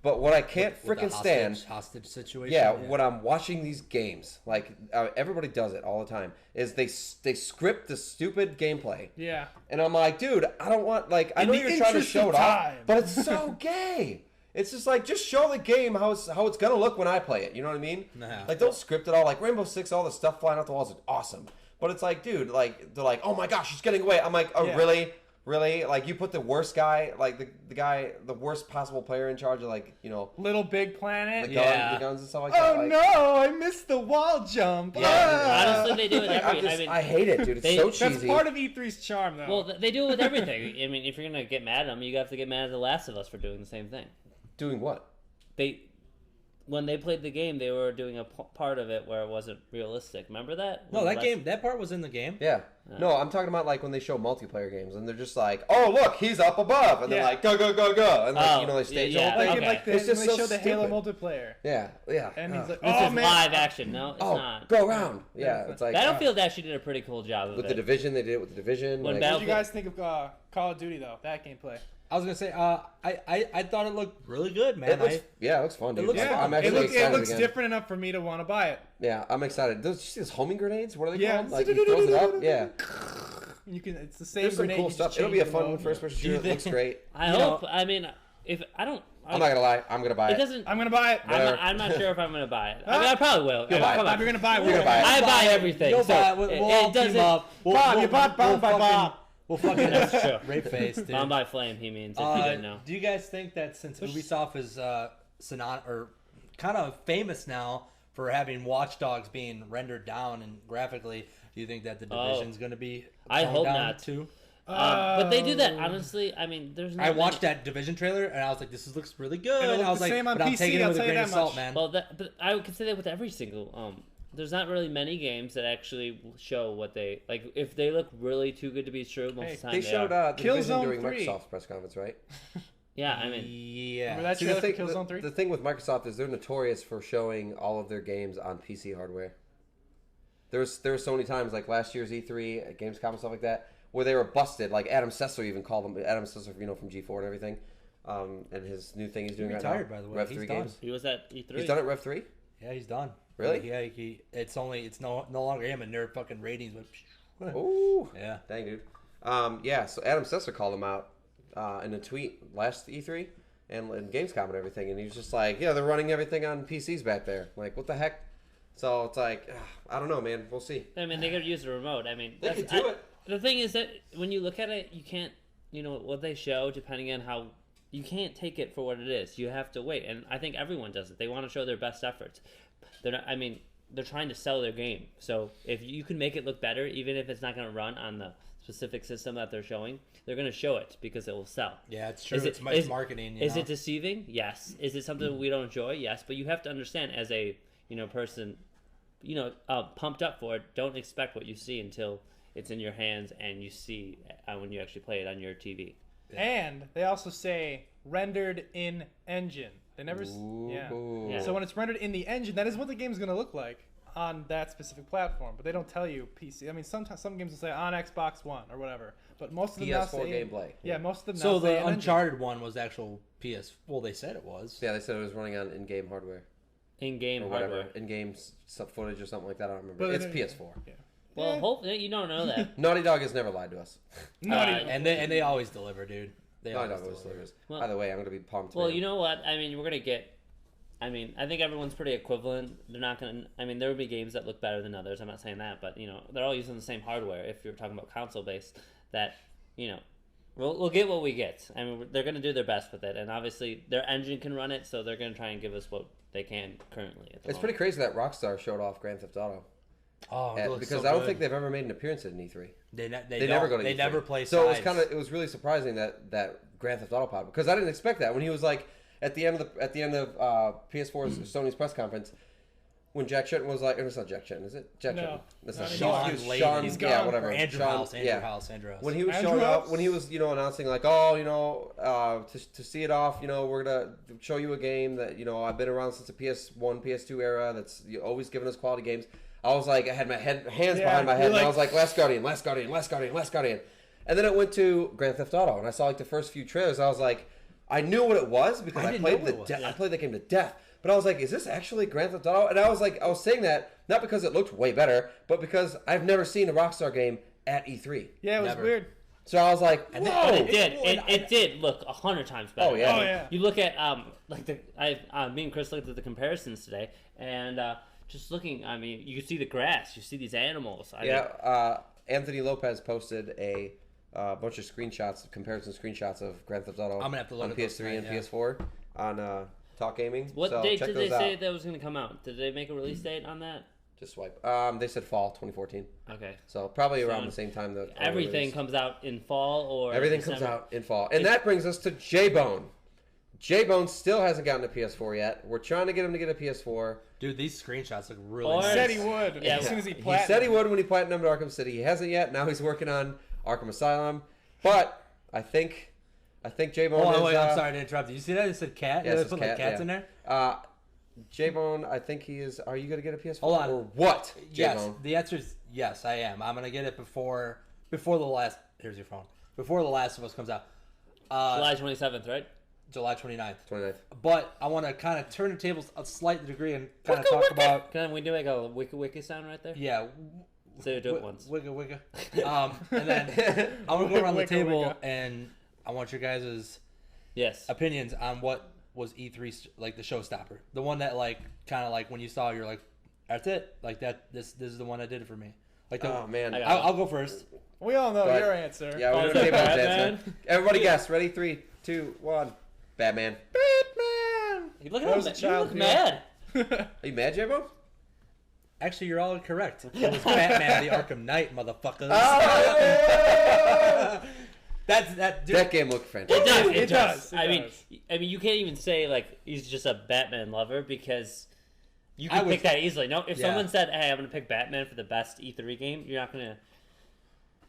A: But what I can't
D: With the
A: freaking stand,
D: hostage situation.
A: yeah, when I'm watching these games, like everybody does it all the time, is they script the stupid gameplay,
C: Yeah.
A: and I'm like, dude, I don't want like I
C: In
A: know
C: the
A: you're trying to
C: interest
A: show
C: of
A: it off,
C: time.
A: but it's so gay. It's just like just show the game how it's gonna look when I play it. You know what I mean?
D: Nah.
A: Like don't script it all. Like Rainbow Six, all the stuff flying off the walls is awesome. But it's like, dude, like they're like, oh my gosh, she's getting away. I'm like, oh
C: Yeah.
A: really? Like you put the worst guy, like the worst possible player in charge of like
C: Little Big Planet.
A: the
D: Yeah.
A: guns and stuff like
C: Oh
A: that. Like,
C: no! I missed the wall jump.
B: Yeah, honestly, they do it
A: like,
B: every.
A: I hate it, dude. It's
B: they-
A: so
B: that's
C: That's
A: cheesy.
C: part of E3's charm, though.
B: Well, they do it with everything. I mean, if you're gonna get mad at them, you have to get mad at The Last of Us for doing the same thing.
A: Doing what?
B: When they played the game, they were doing a part of it where it wasn't realistic. Remember that?
D: No,
B: When
D: that part was in the game.
A: Yeah. No, I'm talking about like when they show multiplayer games and they're just like, oh look, he's up above, and they're
C: Yeah.
A: like, go, and like
B: Oh,
A: they stage the
B: yeah,
A: whole thing.
C: like,
B: okay.
C: like
A: It's just
C: when they
A: so
C: show the Halo
A: stupid.
C: multiplayer.
A: Yeah.
C: And he's like,
B: This
C: oh
B: is
C: man.
B: live action. No, it's
A: Oh,
B: not.
A: go around. Yeah, it's like
B: Battlefield actually did a pretty cool job of
A: with
B: it.
A: the Division. They did it with the Division.
B: When
A: like,
C: What did you guys think of Call of Duty, though? That gameplay.
D: I was gonna say, I thought it looked really good, man.
A: it looks fun, dude.
D: looks
A: Like,
D: fun.
A: I'm
C: It
A: actually
C: looks
A: excited again.
C: different enough for me to want to buy it.
A: Yeah, I'm excited. Those, you see those homing grenades? What are they
C: Yeah.
A: called? Like he throws it up. Yeah,
C: You can. It's the same
A: there's some
C: grenade.
A: cool
C: you just
A: stuff. It'll be a
C: change the
A: fun
C: mode.
A: first-person
D: Do you
A: shooter. It looks
D: think-
A: great.
B: I
D: You
B: hope. I mean, if I don't,
A: I'm not gonna lie. I'm gonna buy
B: it
A: it.
B: doesn't.
C: I'm gonna buy it.
A: Whatever.
B: I'm not sure if I'm gonna buy it. I mean, I probably will.
A: You'll buy it.
B: Come on.
C: You're gonna buy it.
A: You're gonna buy it.
B: I buy everything.
D: You'll
B: so
D: buy it. We'll all
B: doesn't.
D: team up.
C: Bob, you bought Bound by Bob.
D: We'll fucking
B: That's true.
D: rape face, dude.
B: Bound by Flame, he means. If you didn't know.
D: Do you guys think that since Ubisoft is kind of famous now for having Watch Dogs being rendered down and graphically, do you think that the Division's going to be
B: I
D: toned
B: hope
D: down
B: not.
D: too?
B: But they do that honestly. I mean, there's.
D: I watched that Division trailer and I was like, "This looks really good."
C: It'll
D: And
C: look
D: I was
C: the
D: like,
C: same on
D: "But I'm
C: PC,
D: taking it
C: I'll
D: with a
C: tell you
D: grain of
C: that
D: salt,
C: much.
D: man."
B: Well, but I could say that with every single. There's not really many games that actually show what they like. If they look really too good to be true, most of the time
A: They showed
B: are.
A: the Division
C: Killzone
A: during
C: 3.
A: Microsoft's press conference, right?
B: Yeah, I mean,
D: yeah.
C: Remember that
A: See,
C: trailer for Killzone 3?
A: the thing with Microsoft is they're notorious for showing all of their games on PC hardware. There was so many times, like last year's E3 at Gamescom and stuff like that, where they were busted. Like Adam Sessler even called them. Adam Sessler, from G4 and everything, and his new thing he's doing right now.
D: retired, by the way.
A: Rev
D: He's
A: 3
D: done.
A: games.
B: he was at E3.
A: He's done it. Rev 3.
D: Yeah, he's done.
A: Really?
D: Yeah, it's no longer him and their fucking ratings. But
A: Ooh.
D: yeah.
A: Dang, dude. Yeah. So Adam Sessler called him out in a tweet last E3 and Gamescom and everything, and he was just like, "Yeah, they're running everything on PCs back there. Like, what the heck?" So it's like, I don't know, man. We'll see.
B: I mean, they could use the remote. I mean,
A: They
B: that's-
A: could do it.
B: The thing is that when you look at it, you can't. What they show, depending on how. You can't take it for what it is. You have to wait, and I think everyone does it. They want to show their best efforts. They're not. I mean, they're trying to sell their game. So if you can make it look better, even if it's not going to run on the specific system that they're showing, they're going to show it because it will sell.
D: Yeah, it's true.
B: Is it-
D: It's
B: is-
D: marketing.
B: Is it deceiving? Yes. Is it something we don't enjoy? Yes. But you have to understand, as a person, pumped up for it, don't expect what you see until it's in your hands and you see when you actually play it on your TV.
C: And they also say rendered in engine. They never. Yeah.
B: Yeah.
C: So when it's rendered in the engine, that is what the game's going to look like on that specific platform. But they don't tell you PC. I mean, sometimes some games will say on Xbox One or whatever. But most of them now
A: PS4
C: say
A: gameplay.
C: Yeah, most of them now
D: So
C: say
D: the
C: an engine.
D: Uncharted one was actual PS. Well, they said it was.
A: Yeah, they said it was running on in-game hardware
B: In-game
A: or whatever,
B: hardware.
A: in-game footage or something like that. I don't remember.
C: But
A: It's
C: it-
A: PS4.
C: Yeah.
B: Well, hopefully you don't know that.
A: Naughty Dog has never lied to us.
C: Not
B: Uh,
C: even.
D: And they always deliver, dude. They
A: Naughty
D: always
A: Dog always
D: deliver.
A: delivers.
B: Well-
A: By the way, I'm gonna be pumped.
B: Well,
A: man.
B: you know what? I mean, we're gonna get I mean, I think everyone's pretty equivalent. They're not going to... I mean, there would be games that look better than others. I'm not saying that. But, they're all using the same hardware. If you're talking about console-based, that, we'll get what we get. I mean, they're going to do their best with it. And obviously, their engine can run it, so they're going to try and give us what they can currently.
A: It's pretty crazy that Rockstar showed off Grand Theft Auto.
D: Oh,
A: because I don't think they've ever made an appearance at an E3.
D: They
A: never go to
D: They
A: E3.
D: never play
A: So
D: sides.
A: it was really surprising that Grand Theft Auto popped, because I didn't expect that when he was like at the end of PS4's Sony's press conference, when Jack Shetton was like, it's not Jack Shetton, is it? Jack
C: No.
A: Shetton. That's not
C: Sean
A: Sean.
C: He's
A: Yeah,
C: gone.
A: whatever.
D: Andrew
A: Sean,
D: House.
A: When he was
C: Andrew
A: showing
C: House?
A: up, when he was announcing like, to see it off, we're gonna show you a game that I've been around since the PS1, PS2 era. That's always given us quality games. I was like, I had my hands behind my head, and I was like, Last Guardian. And then it went to Grand Theft Auto, and I saw like the first few trailers. I was like, I knew what it was because I played the game to death. But I was like, is this actually Grand Theft Auto? And I was saying that not because it looked way better, but because I've never seen a Rockstar game at E3.
C: Yeah, it was weird.
A: So I was like, whoa!
B: But it did. It did look 100 times better.
A: Oh yeah.
C: Oh yeah.
B: You look at me and Chris looked at the comparisons today, and just looking. I mean, you see the grass, you see these animals.
A: Anthony Lopez posted a bunch of comparison screenshots of Grand Theft Auto.
D: I'm gonna have to look
A: on
D: at those
A: PS3
D: tonight,
A: and
D: yeah.
A: PS4 on Talk Gaming.
B: What
A: So
B: date
A: check
B: did they
A: those
B: say
A: out.
B: that was going to come out? Did they make a release date on that?
A: Just swipe. They said fall 2014.
B: Okay.
A: So probably around the same time that
B: Everything comes out in fall or
A: Everything
B: December.
A: comes out in fall. And that brings us to J-Bone. J-Bone still hasn't gotten a PS4 yet. We're trying to get him to get a PS4.
D: Dude, these screenshots look really
B: Or-
C: He
D: nice.
C: said he would.
B: Yeah,
C: as soon as he
A: He
C: platinumed.
A: said he would when he platinumed Arkham City. He hasn't yet. Now he's working on Arkham Asylum. But I think J-Bone is...
D: I'm sorry to interrupt you. You see that? It said cat?
A: Yeah, it
D: They
A: says
D: put
A: cat,
D: like cats
A: yeah.
D: in there?
A: J-Bone, I think he is... Are you going to get a PS4?
D: Hold on.
A: Or what,
D: Yes.
A: J-Bone?
D: The answer is yes, I am. I'm going to get it before the last... Here's your phone. Before The Last of Us comes out.
B: July 27th, right?
D: July 29th.
A: 29th.
D: But I want to kind of turn the tables a slight degree and kind of talk about...
B: Can we do like a wiki sound right there?
D: Yeah.
B: So do it once.
D: Wigga. And then I want to go around the
C: Wigga,
D: table
C: wigga.
D: and I want your guys'
B: Yes.
D: opinions on what was E3 like the showstopper. The one that like kind of like when you saw it, you're like, that's it. Like that. This is the one that did it for me. Like the,
A: Oh, man.
B: I got
D: I'll go first.
C: We all know
A: Go ahead.
C: your answer.
A: Yeah,
B: Oh,
A: we're
B: is
A: doing
B: it
A: J-Bone's
B: Batman?
A: answer. Everybody guess. Ready? 3, 2, 1. Batman.
C: Batman.
B: You look
C: That
B: at
C: was
B: him.
C: a
B: You
C: child
B: look
C: view.
B: mad.
A: Are you mad, J-Bone?
D: Actually, you're all correct. It was Batman the Arkham Knight, motherfuckers.
A: Oh!
D: Dude,
A: That game looked fantastic.
B: It does.
C: It does.
B: I mean, you can't even say like he's just a Batman lover because you
D: I
B: can
D: would-
B: pick that easily. No, if
D: Yeah.
B: someone said, "Hey, I'm going to pick Batman for the best E3 game," you're not going to.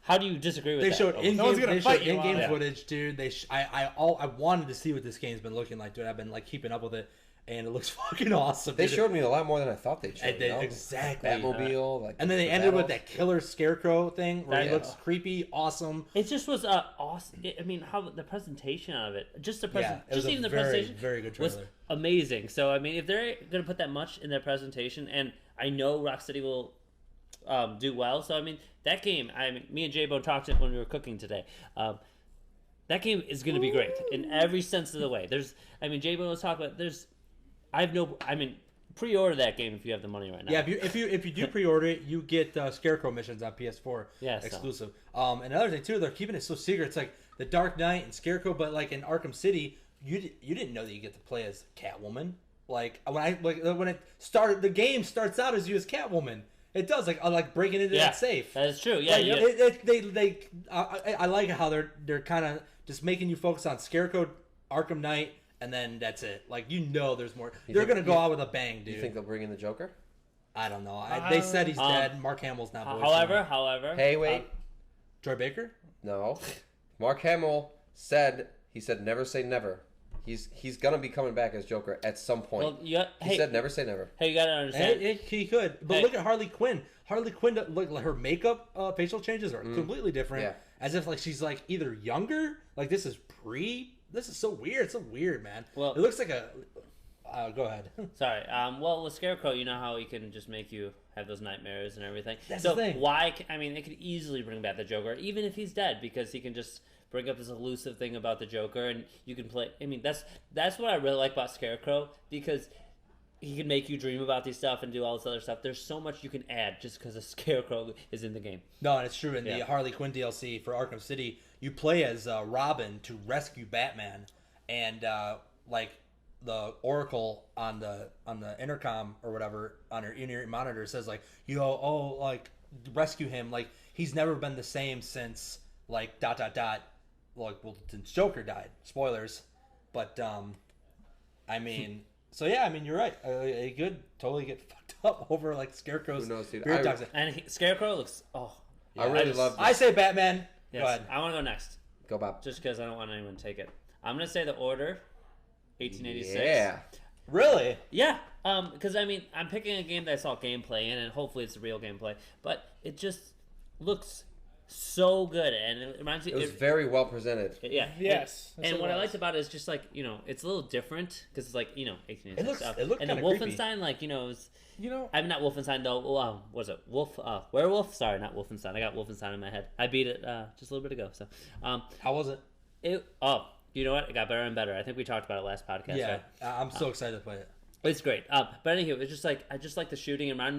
B: How do you disagree with
D: They
B: that?
D: showed
B: Oh,
D: in-game,
C: No one's gonna
D: they
C: fight
D: showed
C: you
D: in-game
C: on it.
D: footage, dude. I wanted to see what this game's been looking like, dude. I've been like keeping up with it, and it looks fucking awesome.
A: They
D: dude.
A: showed me a lot more than I thought they'd show.
D: They did, exactly.
A: Batmobile, like,
D: And then they
A: the
D: ended with
A: battles.
D: that killer scarecrow thing where he
B: That-
D: looks creepy, awesome.
B: It just was awesome. I mean, how the presentation out of it, just the
D: Yeah, it was
B: just
D: a
B: even the
D: very,
B: presentation,
D: very good
B: was
D: trailer.
B: amazing. So I mean, if they're going to put that much in their presentation, and I know Rocksteady will do well. So I mean, that game. I mean, me and J-Bone talked it when we were cooking today. That game is going to be great in every sense of the way. J-Bone was talking about. Pre-order that game if you have the money right now.
D: Yeah, if you do pre-order it, you get Scarecrow missions on PS4
B: Yeah, so-
D: exclusive. And another thing too, they're keeping it so secret. It's like the Dark Knight and Scarecrow, but like in Arkham City, you didn't know that you get to play as Catwoman. Like when it started, the game starts out as you as Catwoman. It does like breaking into that safe.
B: That is true. Yeah,
D: Like, I like how they're kind of just making you focus on Scarecrow, Arkham Knight, and then that's it. Like there's more. They're gonna go out with a bang, dude.
A: You think they'll bring in the Joker?
D: I don't know. They said he's dead. Mark Hamill's not voicing him.
B: However,
A: Hey, wait.
D: Troy Baker.
A: No. Mark Hamill said never say never. He's gonna be coming back as Joker at some point.
B: well,
A: He said never say never.
B: Hey, you gotta understand.
D: He could, but
B: Hey.
D: look at Harley Quinn. Harley Quinn, look, her makeup, facial changes are completely different.
A: Yeah.
D: As if like she's like either younger. Like this is pre. This is so weird. It's so weird, man.
B: Well-
D: it looks like a. Go ahead.
B: Sorry. Well, with Scarecrow, you know how he can just make you have those nightmares and everything.
D: That's
B: so
D: the thing.
B: they could easily bring back the Joker, even if he's dead, because he can just bring up this elusive thing about the Joker, and you can play. I mean, that's what I really like about Scarecrow, because he can make you dream about these stuff and do all this other stuff. There's so much you can add just because a Scarecrow is in the game.
D: No, and it's true. In the Harley Quinn DLC for Arkham City, you play as Robin to rescue Batman, and like the Oracle on the intercom or whatever on her in-ear monitor says like, like rescue him. Like he's never been the same since like ... since Joker died. Spoilers, but I mean. So yeah, I mean you're right. He could totally get fucked up over like Scarecrow's
A: Who knows, dude?
B: And Scarecrow looks.
A: I really love.
D: I say Batman.
B: Yes,
D: Go ahead.
B: I want to go next.
A: Go Bob.
B: Just because I don't want anyone to take it. I'm gonna say The Order, 1886.
A: Yeah.
D: Really?
B: Yeah. Because I mean, I'm picking a game that I saw gameplay in, and hopefully it's real gameplay. But it just looks so good, and it reminds me.
A: It was very well presented.
B: Yeah.
C: Yes.
B: And what I liked about it is just like it's a little different because it's like 1886 stuff.
D: It looked
B: and the
D: kinda creepy.
B: Wolfenstein, like it was.
C: I'm
B: not Wolfenstein though. What is it? Werewolf? Sorry, not Wolfenstein. I got Wolfenstein in my head. I beat it just a little bit ago. So,
D: How was it?
B: You know what? It got better and better. I think we talked about it last podcast.
D: Yeah,
B: Right?
D: I'm so excited to play it.
B: It's great. But anywho, it's just like I just like the shooting. It reminded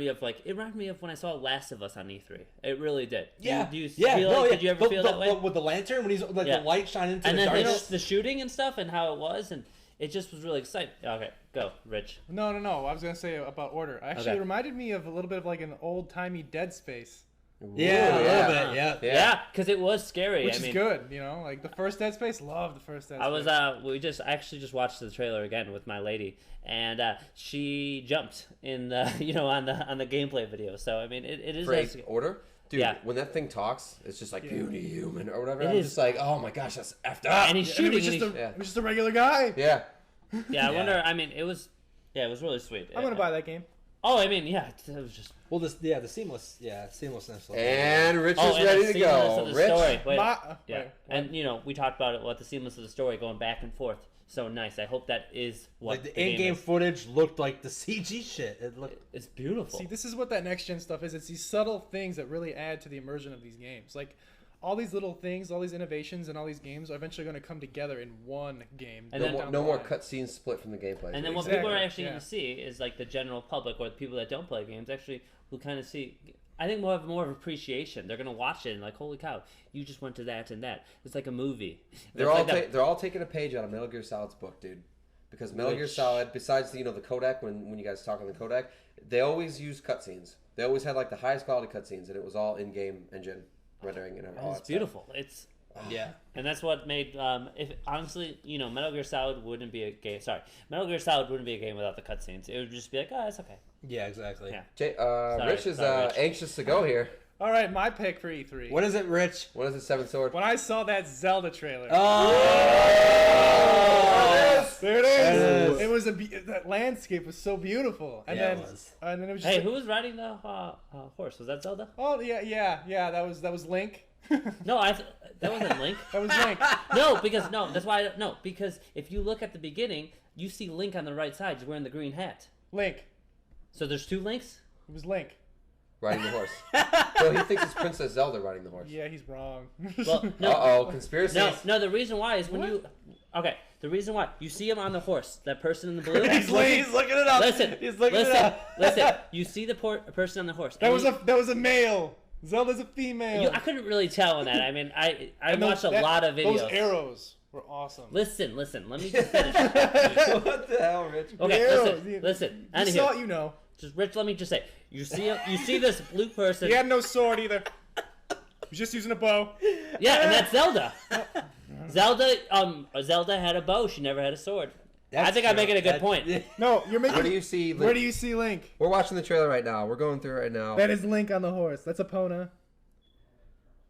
B: me of when I saw Last of Us on E3. It really did. Did you did you ever feel that way?
D: With the lantern when he's like the light shining into
B: and
D: the
B: then
D: darkness.
B: the shooting and stuff and how it was and it just was really exciting. Okay, go, Rich.
C: No. I was gonna say about Order. Actually, it reminded me of a little bit of like an old timey Dead Space.
D: Yeah, a little bit.
B: Yeah, because it was scary.
C: Which is good, like the first Dead Space. Love the first Dead Space.
B: I was I actually just watched the trailer again with my lady, and she jumped in the on the gameplay video. So I mean, it is
A: For Order. Dude,
B: Yeah.
A: when that thing talks, it's just like beauty human or whatever.
B: It
A: I'm
B: is.
A: just like, oh my gosh, that's effed up.
B: and he's shooting.
C: It was just a regular guy.
A: Yeah.
B: I wonder. I mean, it was really sweet.
C: I'm gonna buy that game.
B: Oh, I mean, yeah, it was just.
D: Well, the seamlessness.
A: And Rich is
B: and
A: ready
B: the
A: to
B: seamless
A: go.
B: of the
A: Rich.
B: story. Wait,
C: Wait,
B: and we talked about it. What the seamless of the story going back and forth. So nice. I hope that is what
D: Like the
B: game
D: in-game
B: is.
D: footage looked like the CG shit. It looked.
B: It's beautiful.
C: See, this is what that next gen stuff is. It's these subtle things that really add to the immersion of these games. Like all these little things, all these innovations, and all these games are eventually going to come together in one game.
B: And then
A: No more cutscenes split from the gameplay.
B: And then what people are actually going to see is like the general public or the people that don't play games actually will kind of see. I think more of appreciation. They're going to watch it and like, holy cow, you just went to that and that. It's like a movie.
A: They're all taking a page out of Metal Gear Solid's book, dude. Because Metal Gear Solid, besides the codec, when you guys talk on the codec, they always use cutscenes. They always had like the highest quality cutscenes, and it was all in-game engine rendering and all that
B: It's beautiful. It's
D: Yeah.
B: And that's what made if honestly, Metal Gear Solid wouldn't be a game. Sorry, Metal Gear Solid wouldn't be a game without the cutscenes. It would just be like, oh, it's okay.
D: Yeah, exactly.
B: Yeah.
A: Rich is
B: Rich.
A: anxious to go here.
C: All right, my pick for E3.
D: What is it, Rich?
A: What is it, Seventh Sword?
C: When I saw that Zelda trailer.
D: Oh!
C: There it
D: There
C: is. It was that landscape was so beautiful. And
D: Yeah,
C: then,
D: it was.
C: And then it was just
B: Hey, who was riding the horse? Was that Zelda?
C: Oh yeah. That was Link.
B: No, that wasn't Link.
C: That was Link.
B: That's why because if you look at the beginning, you see Link on the right side. He's wearing the green hat.
C: Link.
B: So there's two Links.
C: It was Link.
A: Riding the horse. Well, he thinks it's Princess Zelda riding the horse.
C: Yeah, he's wrong.
B: Well, no.
A: Uh-oh, conspiracy.
B: No, the reason why is when you... Okay, the reason why. You see him on the horse. That person in the blue.
D: He's looking it up.
B: Listen. You see the person on the horse.
C: That was a male. Zelda's a female.
B: I couldn't really tell on that. I mean, I watched a
C: that-
B: lot of videos.
C: Those arrows were awesome.
B: Listen. Let me just finish.
A: What the hell, Rich?
B: Okay,
C: arrows,
B: listen.
C: You
B: Anywho,
C: saw it, you know.
B: just Rich. Let me just say. You see this blue person.
C: He had no sword either. He was just using a bow.
B: Yeah, and that's Zelda. Zelda had a bow. She never had a sword. I think I'm making a good point.
C: No, you're making.
A: Where do you see Link?
C: Where do you see Link?
A: We're watching the trailer right now. We're going through it right now.
C: That is Link on the horse. That's Epona.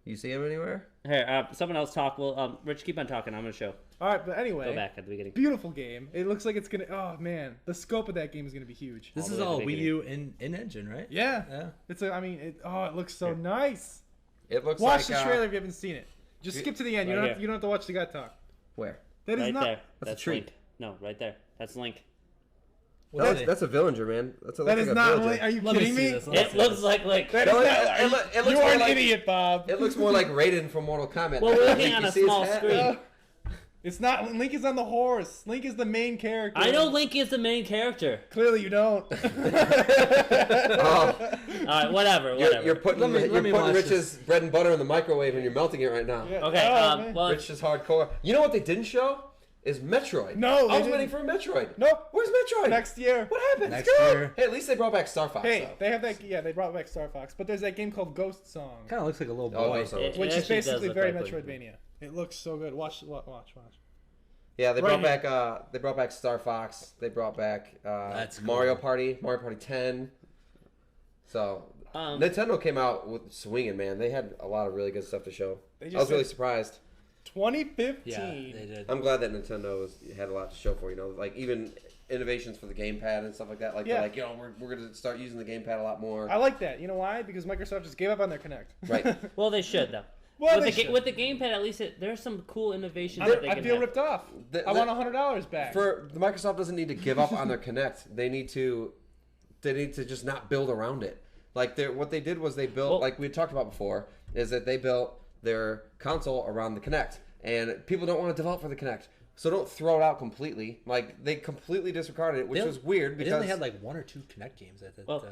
A: You see him anywhere?
B: Here, someone else talk. Well, Rich, keep on talking. I'm gonna show.
C: All right, but anyway.
B: Go back at the beginning.
C: Beautiful game. It looks like it's gonna. Oh man, the scope of that game is gonna be huge.
D: This
B: All
D: is
B: the way
D: all
B: to the
D: Wii U in engine, right?
C: Yeah.
D: Yeah.
C: It's a. I mean, it looks so nice.
A: It looks
C: Watch
A: like
C: the trailer if you haven't seen it. Just skip to the end.
B: Right
C: You don't have to watch the guy talk.
A: Where?
C: That is
B: Right
C: not.
B: there.
A: That's a tree.
B: Link. No, right there. That's Link.
A: That's a villager, man.
C: That is not Link. Are you
D: Let me
C: kidding
D: see
C: me?
D: this.
B: It looks like Link.
C: That is
A: No,
C: not,
A: it looks
C: you are
A: more
C: an
A: like-
C: idiot, Bob.
A: It looks more like Raiden from Mortal Kombat.
B: Well, we're looking
A: You
B: on a
A: see his
B: small
A: hat?
B: screen.
C: It's not. Link is on the horse. Link is the main character.
B: I know Link is the main character.
C: Clearly, you don't.
B: All right, whatever.
A: You're putting Rich's bread and butter in the microwave and you're melting it right now.
C: Yeah.
B: Okay. Well,
A: Rich is hardcore. You know what they didn't show? Is Metroid.
C: No,
A: I was
C: they
A: waiting
C: didn't.
A: for a Metroid.
C: Nope.
A: Where's Metroid?
C: Next year.
A: What happened?
D: Next
A: Let's go.
D: year.
A: Hey, at least they brought back Star Fox.
C: Hey,
A: though.
C: they have that. Yeah, they brought back Star Fox, but there's that game called Ghost Song,
D: Kind of looks like a little
A: Oh,
D: boy.
A: so-
B: It
C: which is
B: actually does
C: basically
B: look
C: very
B: like
C: Metroidvania. It looks so good. Watch.
A: Yeah, they
C: Right
A: brought back Star Fox. They brought back
D: That's cool.
A: Mario Party 10. So Nintendo came out with swinging, man. They had a lot of really good stuff to show.
C: They
A: I
C: just
A: was really
C: said-
A: surprised.
C: 2015.
D: Yeah, they did.
A: I'm glad that Nintendo had a lot to show for. You know, like even innovations for the gamepad and stuff like that. Like
C: Yeah.
A: they're like, we're gonna start using the gamepad a lot more.
C: I like that. You know why? Because Microsoft just gave up on their Connect.
A: Right.
B: well, they should though.
C: Well,
B: with,
C: they
B: the,
C: should.
B: with the gamepad, at least there's some cool innovations that they
C: I
B: can
C: feel
B: have.
C: ripped off. I want $100 back.
A: For the Microsoft doesn't need to give up on their Kinect. They need to just not build around it. Like what they did was they built, like we had talked about before, is that they built their console around the Kinect, and people don't want to develop for the Kinect, so don't throw it out completely. Like they completely disregarded it, which was weird because
D: they had like 1 or 2 Kinect games at that.
B: Well,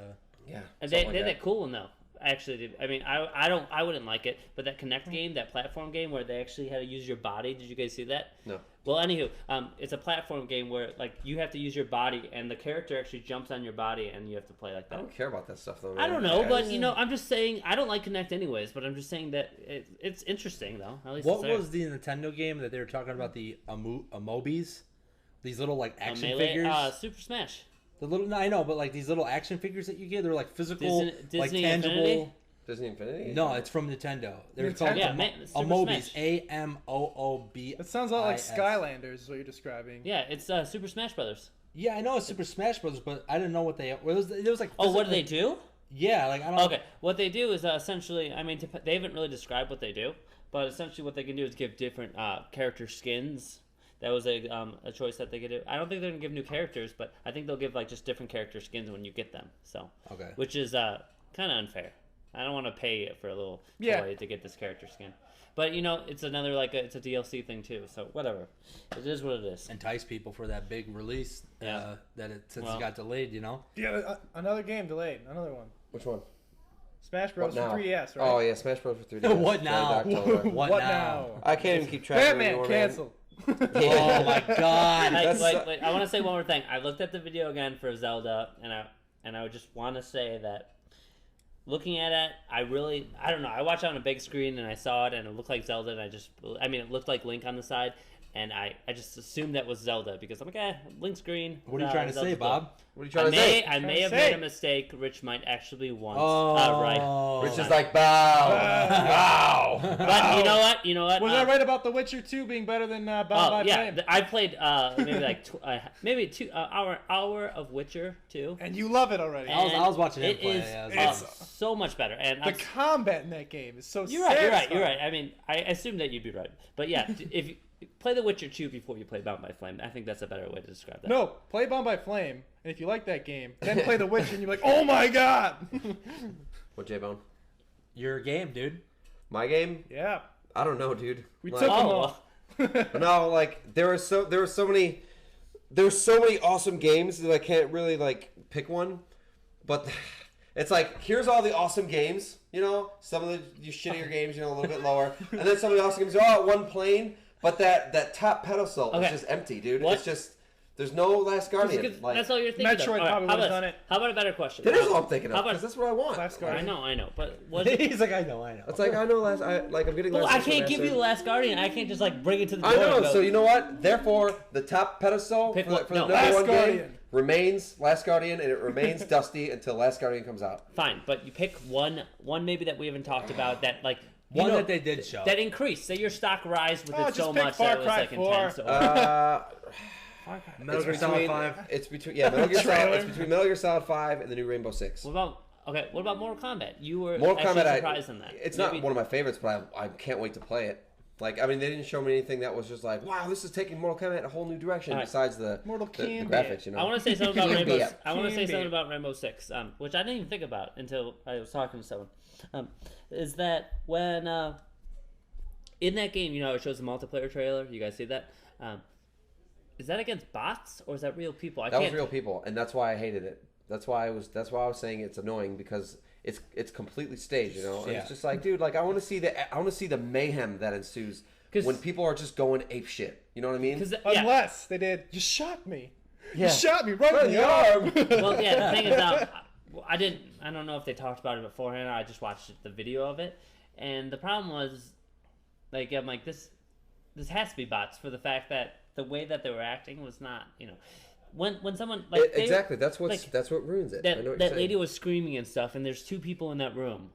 A: yeah,
B: And
A: something
B: they
A: like
B: had that cool one though. Actually, I mean, I wouldn't like it, but that Connect game, that platform game where they actually had to use your body. Did you guys see that?
A: No.
B: Well, anywho, it's a platform game where like you have to use your body, and the character actually jumps on your body, and you have to play like
A: I
B: that.
A: don't care about that stuff though. Man.
B: I don't know, but you know, I'm just saying I don't like Connect anyways. But I'm just saying that it's interesting though. At least
D: What
B: it's there.
D: was the Nintendo game that they were talking about? The Amobis, these little like action
B: Melee?
D: figures.
B: Super Smash.
D: The little, I know, but like these little action figures that you get, they're like physical,
B: Disney
D: like tangible.
B: Infinity?
A: Disney Infinity.
D: No, it's from Nintendo. They're
C: Nintendo?
D: called
B: Yeah, Super
D: Amobis.
B: Smash.
D: Amoobis.
C: That sounds a lot like Skylanders, is what you're describing.
B: Yeah, it's Super Smash Brothers.
D: Yeah, I know it's Super Smash Brothers, but I didn't know what they. It was like.
B: Oh, what do they
D: physical-
B: do?
D: Yeah, like I don't.
B: Okay, what they do is essentially, I mean, they haven't really described what they do, but essentially what they can do is give different character skins. That was a choice that they could do. I don't think they're gonna give new characters, but I think they'll give like just different character skins when you get them. So,
D: Okay.
B: which is kind of unfair. I don't want to pay for a little toy to get this character skin, but you know, it's another it's a DLC thing too. So whatever, it is what it is.
D: Entice people for that big release.
B: Yeah.
D: Since it got delayed, you know.
C: Yeah, another game delayed. Another one.
A: Which one?
C: Smash Bros.
A: What
C: for
A: now?
C: 3DS, right?
A: Oh yeah, Smash Bros. for 3DS.
D: What now?
C: What now?
A: I can't even keep track
C: Batman
A: of it anymore,
C: canceled.
A: Man.
D: Oh my God.
B: Wait, I want to say one more thing. I looked at the video again for Zelda, and I would just want to say that looking at it, I don't know. I watched it on a big screen and I saw it, and it looked like Zelda, and it looked like Link on the side, and I just assumed that was Zelda because I'm like, Link's green.
D: What are you trying to say,
B: Zelda's blue.
D: Bob?
A: What are you trying to say?
B: I may have
C: say?
B: made a mistake. Rich might actually once.
D: Oh,
B: Right.
A: Rich is like, bow. Wow.
B: But you know what?
C: Was I right about The Witcher 2 being better than Bound by Flame?
B: I played maybe like maybe 2 hour of Witcher 2.
C: And you love it already.
D: I was watching him
B: it
D: play.
B: is
D: Yeah,
C: It's-
B: so much better. And
C: The combat in that game is so
B: you're right. You're
C: satisfying.
B: right. I mean, I assumed that you'd be right. But yeah, if you play The Witcher 2 before you play Bound by Flame, I think that's a better way to describe that.
C: No, play Bound by Flame, and if you like that game, then play The Witcher, and you're like, oh my god!
A: What, J-Bone?
D: Your game, dude.
A: My game?
C: Yeah.
A: I don't know, dude.
C: We
A: Like,
C: took them
B: Oh,
C: all.
A: No, like there were so many awesome games that I can't really like pick one. But it's like here's all the awesome games, you know, some of the shittier games, you know, a little bit lower, and then some of the awesome games are all at one plane. But that top pedestal
B: Okay.
A: is just empty, dude.
B: What?
A: It's just there's no Last Guardian.
B: because
A: Like,
B: that's all you're thinking.
C: Metroid
B: of. All
C: probably
B: how
C: would've
B: about-
C: done it.
B: How about a better question?
A: that is all I'm thinking
B: How
A: of
B: about-
A: because that's what I want.
C: Last
B: I
C: Guardian.
B: know. But what?
D: He's like, I know.
A: It's like I know I'm getting.
B: Well,
A: Last
B: I can't give you
A: Answer.
B: the Last Guardian. I can't just like bring it to the door.
A: I know.
B: and go,
A: So you know what? Therefore, the top pedestal
B: Pick
A: for
B: one-
A: the
B: no.
A: number
C: Last
A: one
C: Guardian.
A: game remains Last Guardian, and it remains Dusty until Last Guardian comes out.
B: Fine, but you pick one maybe that we haven't talked about that like you
D: One
B: know,
D: that they did show.
B: that increased. Say your stock rise with
C: Oh,
B: it
C: just
B: so
C: pick
B: much
C: Far
B: that it was
C: Cry
B: like
C: 4.
B: intense.
D: Metal Gear Solid 5.
A: It's between Metal Gear Solid. It's between Metal Gear Solid 5 and the new Rainbow Six.
B: What about Mortal Kombat? You were
A: Mortal
B: actually
A: Kombat,
B: surprised in that.
A: It's
B: Maybe-
A: not one of my favorites, but I can't wait to play it. Like, I mean, they didn't show me anything that was just like, wow, this is taking Mortal Kombat in a whole new direction.
B: All right.
A: Besides the
C: Mortal
A: the
C: Kombat.
A: graphics, you know.
B: I want to say something about
A: Can be
B: Rainbow.
A: it.
B: I want to say
C: Can be.
B: something about Rainbow Six, which I didn't even think about until I was talking to someone. Is that when in that game, you know, it shows the multiplayer trailer. You guys see that? Is that against bots or is that real people?
A: That was real people, and that's why I hated it. That's why I was saying it's annoying because it's completely staged, you know. And it's just like, dude, like I want to see the mayhem that ensues when people are just going ape shit. You know what I mean?
C: Unless they did, you shot me.
A: Yeah.
C: You shot me right in the arm.
B: Well, yeah. The thing is, I don't know if they talked about it beforehand. I just watched the video of it, and the problem was, like, I'm like this has to be bots for the fact that the way that they were acting was not, you know. When someone like
A: exactly that's what ruins it.
B: That lady was screaming and stuff, and there's 2 people in that room,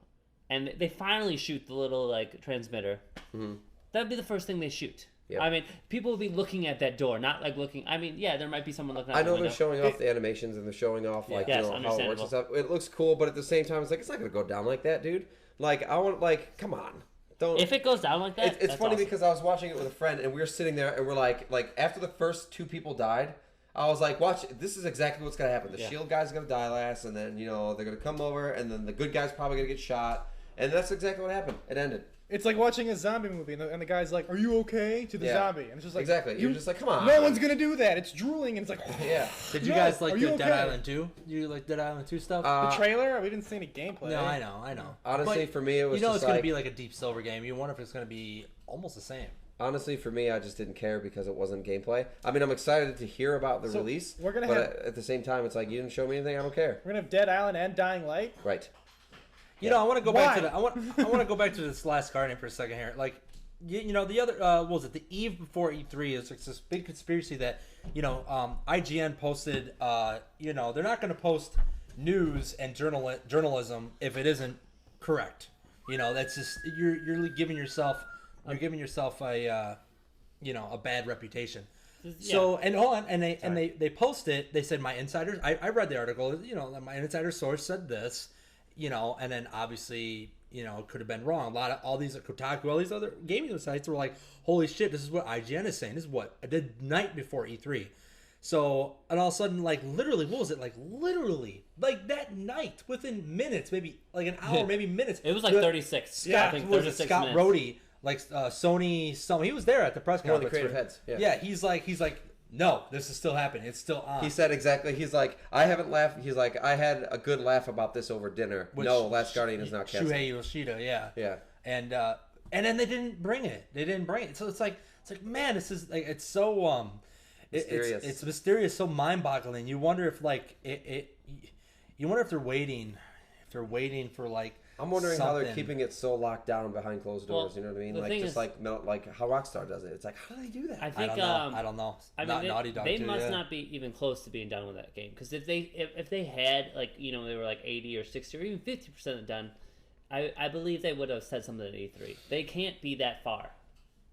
B: and they finally shoot the little like transmitter. Mm-hmm. That'd be the first thing they shoot. Yep. I mean, people will be looking at that door, not like looking. I mean, yeah, there might be someone looking. I know
A: they're showing off the animations and they're showing off like
B: yes,
A: how it works and stuff. It looks cool, but at the same time, it's like it's not gonna go down like that, dude. Like I want come on. Don't.
B: If it goes down like that,
A: it's funny
B: awesome.
A: because I was watching it with a friend and we were sitting there and we're like after the first 2 people died. I was like, watch, this is exactly what's going to happen. The shield guy's going to die last, and then, you know, they're going to come over, and then the good guy's probably going to get shot. And that's exactly what happened. It ended.
C: It's like watching a zombie movie, and the guy's like, are you okay? To the zombie. And it's just like...
A: Exactly. You're just like, come on.
C: No one's going to do that. It's drooling, and it's like...
A: Yeah.
D: Did you guys like Dead Island 2? You like Dead Island 2 stuff?
C: The trailer? We didn't see any gameplay.
D: No, I know.
A: Honestly, for me, it was
D: you know
A: just
D: it's going to be like a Deep Silver game. You wonder if it's going to be almost the same.
A: Honestly, for me, I just didn't care because it wasn't gameplay. I mean, I'm excited to hear about the release, but at the same time, it's like, you didn't show me anything, I don't care.
C: We're going to have Dead Island and Dying Light?
A: Right.
D: You know, I want to go back to I want to go back to this Last Guardian for a second here. Like, you know, the other what was it? The eve before E3 is this big conspiracy that, you know, IGN posted. You know, they're not going to post news and journalism if it isn't correct. You know, that's just you're giving yourself a you know, a bad reputation. Yeah. So they post it. They said my insiders. I read the article. You know, my insider source said this. You know, and then obviously, you know, it could have been wrong. All these Kotaku, all these other gaming sites were like, holy shit, this is what IGN is saying. This is what I did night before E3. So, and all of a sudden, like, literally, what was it? Like, literally, like, that night, within minutes, maybe, like, an hour, maybe minutes.
B: It was like 36. I think 36
D: Scott
B: minutes.
D: Rohde, like, Sony, he was there at the press conference.
A: One of the creative heads.
D: Yeah, he's like, no, this is still happening. It's still on.
A: He said exactly. He's like, I haven't laughed. He's like, I had a good laugh about this over dinner. No, Last Guardian is not canceled.
D: Shuhei Yoshida, yeah.
A: Yeah.
D: And then they didn't bring it. So it's like, man, this is like, it's so mysterious. It's mysterious, so mind-boggling. You wonder if like you wonder if they're waiting for like.
A: I'm wondering
D: something.
A: how they're keeping it so locked down behind closed doors.
B: Well,
A: you know what I mean? Like just like how Rockstar does it. It's like, how do they do that?
B: I think
D: I don't know.
B: I mean,
D: Naughty Dog
B: they must not be even close to being done with that game, because if they had, like, you know, they were like 80 or 60 or even 50% done, I believe they would have said something at E3. They can't be that far.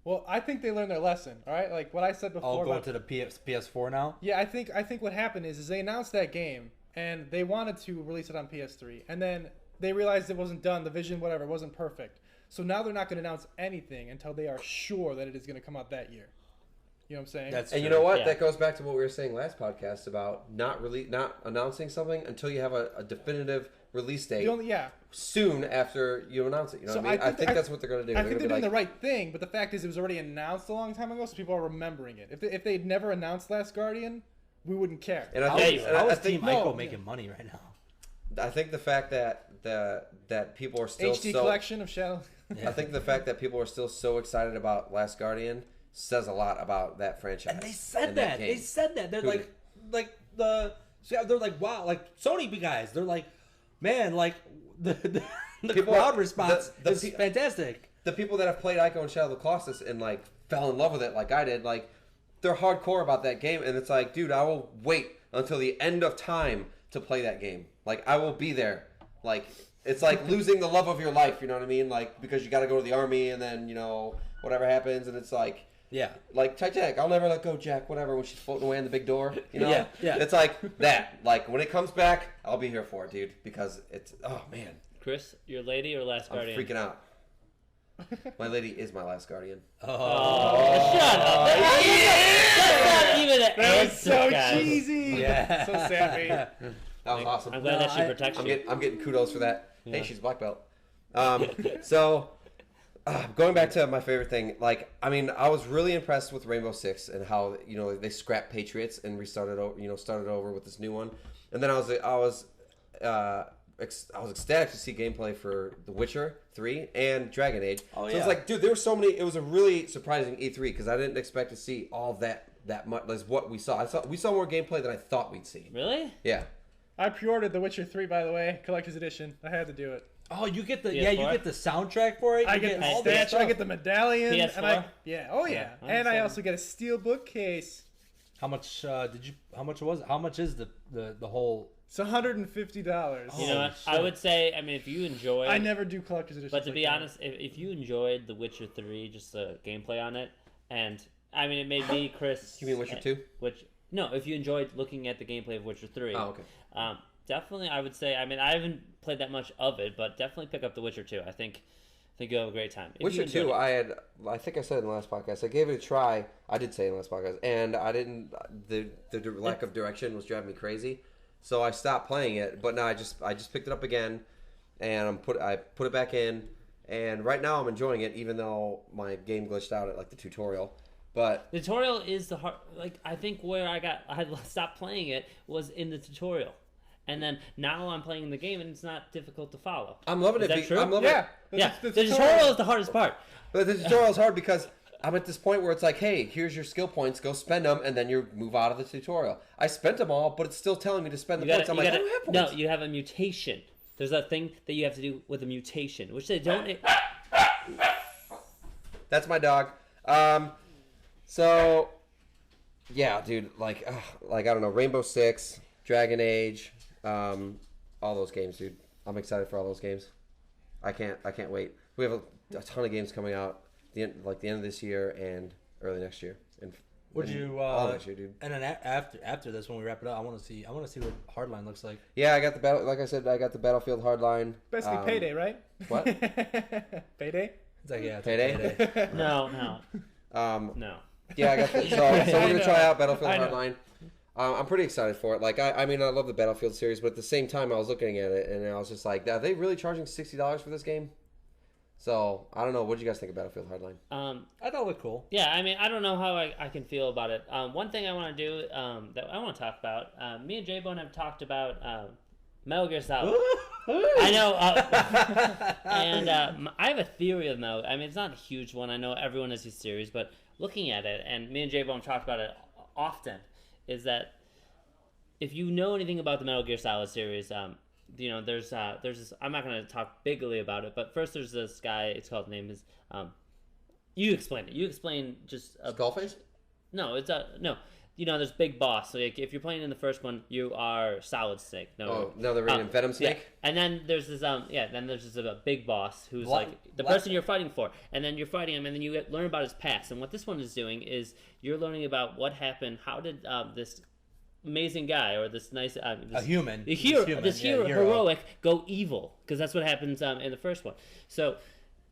C: Well, I think they learned their lesson. All right, like what I said before.
D: Going to the PS4 now.
C: Yeah, I think what happened is they announced that game and they wanted to release it on PS3, and then they realized it wasn't done. The vision, whatever, wasn't perfect. So now they're not going to announce anything until they are sure that it is going to come out that year. You know what I'm saying?
D: That's
A: and
D: true.
A: You know what?
B: Yeah.
A: That goes back to what we were saying last podcast about not announcing something until you have a definitive release date. Soon after you announce it. You know what I mean? I think that's what they're going to do.
C: I think they're doing the right thing, but the fact is it was already announced a long time ago, so people are remembering it. If they'd never announced Last Guardian, we wouldn't care.
A: And
D: How is Team Ico making money right now?
A: I think the fact that people are still
C: HD collection of Shadow.
A: Yeah. I think the fact that people are still so excited about Last Guardian says a lot about that franchise.
D: And they said that. They said that. They're they're like, wow, like Sony guys. They're like, man, like the crowd response is fantastic.
A: The people that have played Ico and Shadow of the Colossus and like fell in love with it, like I did, like they're hardcore about that game, and it's like, dude, I will wait until the end of time to play that game. Like, I will be there. Like, it's like losing the love of your life, you know what I mean? Like, because you got to go to the army, and then, you know, whatever happens, and it's like,
D: yeah,
A: like Titanic, I'll never let go, Jack, whatever, when she's floating away in the big door, you know?
D: Yeah.
A: It's like that. Like, when it comes back, I'll be here for it, dude, because it's, oh, man.
B: Chris, your lady or Last Guardian?
A: I'm freaking out. My lady is my Last Guardian.
B: Oh, shut up. That's not even an
C: That was
B: answer,
C: so
B: guys.
C: cheesy.
D: Yeah.
C: So sappy.
A: That was awesome.
B: I'm glad that she protects you.
A: I'm getting kudos for that.
B: Yeah.
A: Hey, she's a black belt. So Going back to my favorite thing, like, I mean, I was really impressed with Rainbow Six and how, you know, they scrapped Patriots and restarted, started over with this new one. And then I was ecstatic to see gameplay for The Witcher 3 and Dragon Age.
D: Oh,
A: so it's like, dude, there were so many. It was a really surprising E3 because I didn't expect to see all that much as what we saw. We saw more gameplay than I thought we'd see.
B: Really?
A: Yeah.
C: I pre-ordered The Witcher 3, by the way, collector's edition. I had to do it.
D: Oh, you get the
B: PS4?
D: you get the soundtrack for it.
C: I
D: You
C: get the
D: all this
C: statue, I
D: stuff.
C: get the medallion,
B: PS4?
C: and I and I
B: I'm
C: also get a steel bookcase.
D: How much How much was it? How much is the whole?
C: It's $150.
B: You know what?
D: shit.
B: I would say, I mean, if you enjoy...
C: I never do collector's editions.
B: But to
C: like
B: be
C: that.
B: honest, if you enjoyed The Witcher 3, just the gameplay on it, and, I mean, it made me, Chris...
A: You mean Witcher 2?
B: No, if you enjoyed looking at the gameplay of Witcher 3...
A: Oh, okay.
B: Definitely, I would say, I mean, I haven't played that much of it, but definitely pick up The Witcher 2. I think you'll have a great time. If you
A: Witcher 2,
B: enjoyed it.
A: I think I said in the last podcast, I gave it a try. I did say in the last podcast, and I didn't, the lack of direction was driving me crazy. So I stopped playing it, but now I just picked it up again, and I put it back in, and right now I'm enjoying it, even though my game glitched out at like the tutorial. But
B: The tutorial is the hard, like, I think where I had stopped playing it was in the tutorial. And then now I'm playing the game and it's not difficult to follow.
A: I'm loving
B: Is
A: it.
B: that true?
A: I'm loving
C: Yeah.
A: it.
B: Yeah, the tutorial is the hardest part.
A: But the tutorial is hard because I'm at this point where it's like, hey, here's your skill points, go spend them, and then you move out of the tutorial. I spent them all, but it's still telling me to spend the points. I'm like, I don't have points.
B: No, you have a mutation. There's a thing that you have to do with a mutation, which they don't.
A: That's my dog. So, yeah, dude, like I don't know, Rainbow Six, Dragon Age, all those games, dude. I'm excited for all those games. I can't wait. We have a ton of games coming out the end of this year and early next year. And
D: Would you
A: all next year, dude?
D: And then after this, when we wrap it up, I want to see what Hardline looks like.
A: Yeah, I got the battle. Like I said, I got the Battlefield Hardline.
C: Basically, Payday, right?
A: What?
C: Payday?
D: It's like it's
A: Payday?
D: like Payday.
B: No.
A: Yeah, I got the, so we're
C: I
A: gonna
C: know.
A: try out Battlefield
C: I know.
A: Hardline. I'm pretty excited for it. Like I mean, I love the Battlefield series, but at the same time, I was looking at it and I was just like, are they really charging $60 for this game? So I don't know. What do you guys think of Battlefield Hardline?
D: I thought it looked cool.
B: Yeah, I mean, I don't know how I can feel about it. One thing I want to do that I want to talk about. Me and J-Bone have talked about Metal Gear Solid. I know, and I have a theory of Metal. I mean, it's not a huge one. I know everyone has his theories, but looking at it, and me and J-Bone talked about it often, is that if you know anything about the Metal Gear Solid series, you know, there's this. I'm not going to talk bigly about it, but first there's this guy. It's called name is. You explain it. You explain just.
A: Skullface?
B: No, it's no. You know, there's Big Boss. So like, if you're playing in the first one, you are Solid Snake.
A: No, they're rating Venom Snake.
B: Yeah. And then there's this then there's this Big Boss who's
D: What?
B: like the
D: What?
B: person you're fighting for, and then you're fighting him, and then you learn about his past. And what this one is doing is you're learning about what happened. How did this amazing guy or this nice
D: A human.
B: the hero,
D: Human,
B: this
D: yeah,
B: hero,
D: hero.
B: heroic go evil, because that's what happens in the first one. So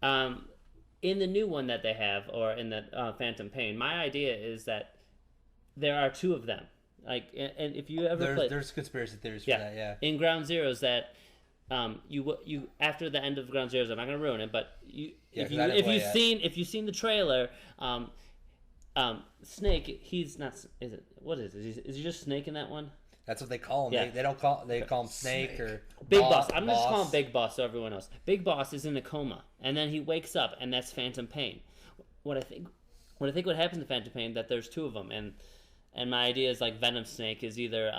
B: in the new one that they have, or in the Phantom Pain, my idea is that there are two of them. Like, and if you ever play,
D: There's conspiracy theories for that, yeah.
B: in Ground Zeroes, that you after the end of Ground Zeroes, I'm not gonna ruin it, but if you've seen the trailer, Snake, he's not. Is it what is it? Is he just Snake in that one?
D: That's what they call him.
B: Yeah.
D: They call him Snake or
B: Big Boss. I'm just calling him Big Boss so everyone knows. Big Boss is in a coma, and then he wakes up, and that's Phantom Pain. What I think would happen to Phantom Pain, that there's two of them, and my idea is like Venom Snake is either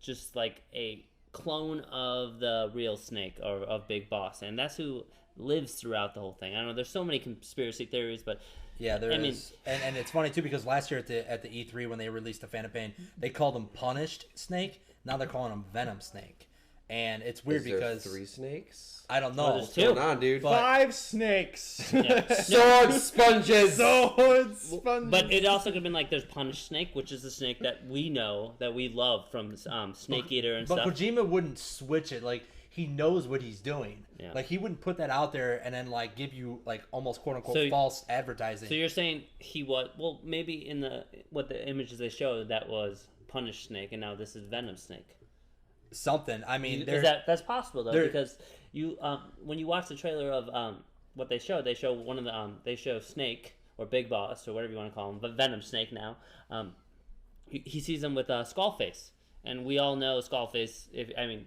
B: just like a clone of the real Snake or of Big Boss, and that's who lives throughout the whole thing. I don't know. There's so many conspiracy theories, but
D: yeah, there is. And it's funny too, because last year at the E3 when they released the Phantom Pain, they called him Punished Snake. Now they're calling him Venom Snake, and it's weird
A: Is there
D: because
A: 3 snakes?
D: I don't know.
B: Well, there's
A: What's
B: two.
A: going on, dude?
D: But-
C: 5 snakes.
A: Sword sponges.
C: Sword sponges.
B: But it also could have been like there's Punished Snake, which is the snake that we know, that we love from Snake Eater and
D: But
B: stuff.
D: Kojima wouldn't switch it. Like, he knows what he's doing.
B: Yeah.
D: Like, he wouldn't put that out there and then like give you like almost quote unquote
B: So-
D: false advertising.
B: So you're saying he was, well, maybe in the images they showed, that was Punished Snake, and now this is Venom Snake.
D: Something. I mean,
B: Is that's possible though,
D: there-
B: because you when you watch the trailer of what they show one of the they show Snake or Big Boss or whatever you want to call him, but Venom Snake now. He sees him with Skullface, and we all know Skullface.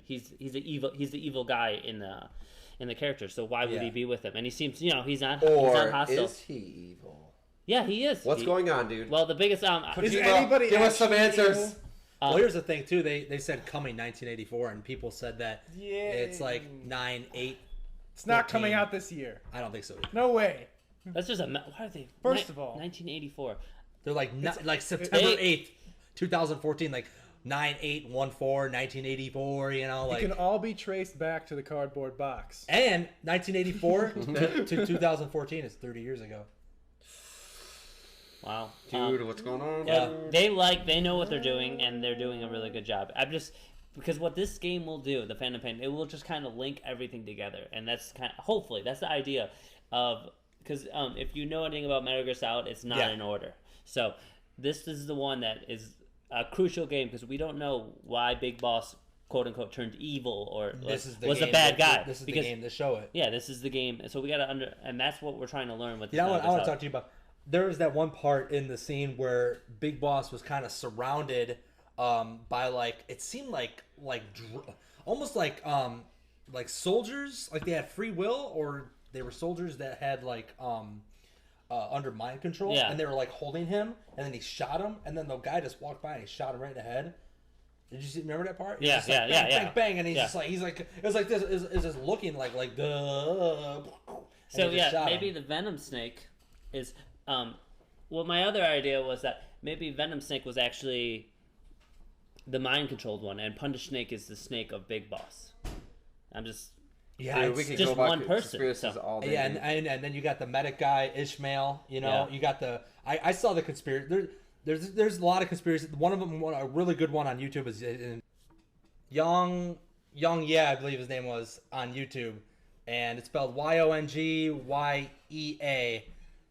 B: He's the evil guy in the character. So why would he be with him? And he seems, he's not hostile.
A: Is he evil?
B: Yeah, he is.
A: What's going on, dude?
B: Well, the biggest
C: is anybody
A: give us some answers.
C: evil?
D: Well, here's the thing too. They said coming 1984, and people said that it's like 9/8.
C: It's not coming out this year.
D: I don't think so either.
C: No way.
B: That's just why are they?
C: First of all,
B: 1984.
D: They're like September 8th, 2014, like 9/8/14, 1984.
C: It can all be traced back to the cardboard box.
D: And 1984 to 2014 is 30 years ago.
B: Wow,
A: dude, what's going on?
B: Yeah, they know what they're doing, and they're doing a really good job. Because what this game will do, the Phantom Pain, it will just kind of link everything together, and that's hopefully that's the idea of, because if you know anything about Metal Gear Solid, it's not in order. So this is the one that is a crucial game because we don't know why Big Boss quote unquote turned evil or was a bad guy.
D: This is the game to show it.
B: Yeah, this is the game, so we got to and that's what we're trying to learn with.
D: I want to talk to you about. There was that one part in the scene where Big Boss was kind of surrounded by it seemed like almost like soldiers, like they had free will, or they were soldiers that had under mind control, and they were holding him, and then he shot him, and then the guy just walked by and he shot him right in the head. Did you remember that part?
B: Yeah,
D: bang, bang, and he's just it was like this, is just looking like duh.
B: So maybe the Venom Snake is. Well, my other idea was that maybe Venom Snake was actually the mind-controlled one, and Punish Snake is the snake of Big Boss. I'm just...
A: Yeah, we can
B: just
A: go
B: one person. So.
A: All day,
D: and then you got the medic guy, Ishmael, you got the... I saw the conspiracy... There's a lot of conspiracies. One of them, a really good one on YouTube is Young, I believe his name was, on YouTube. And it's spelled Yonggyea.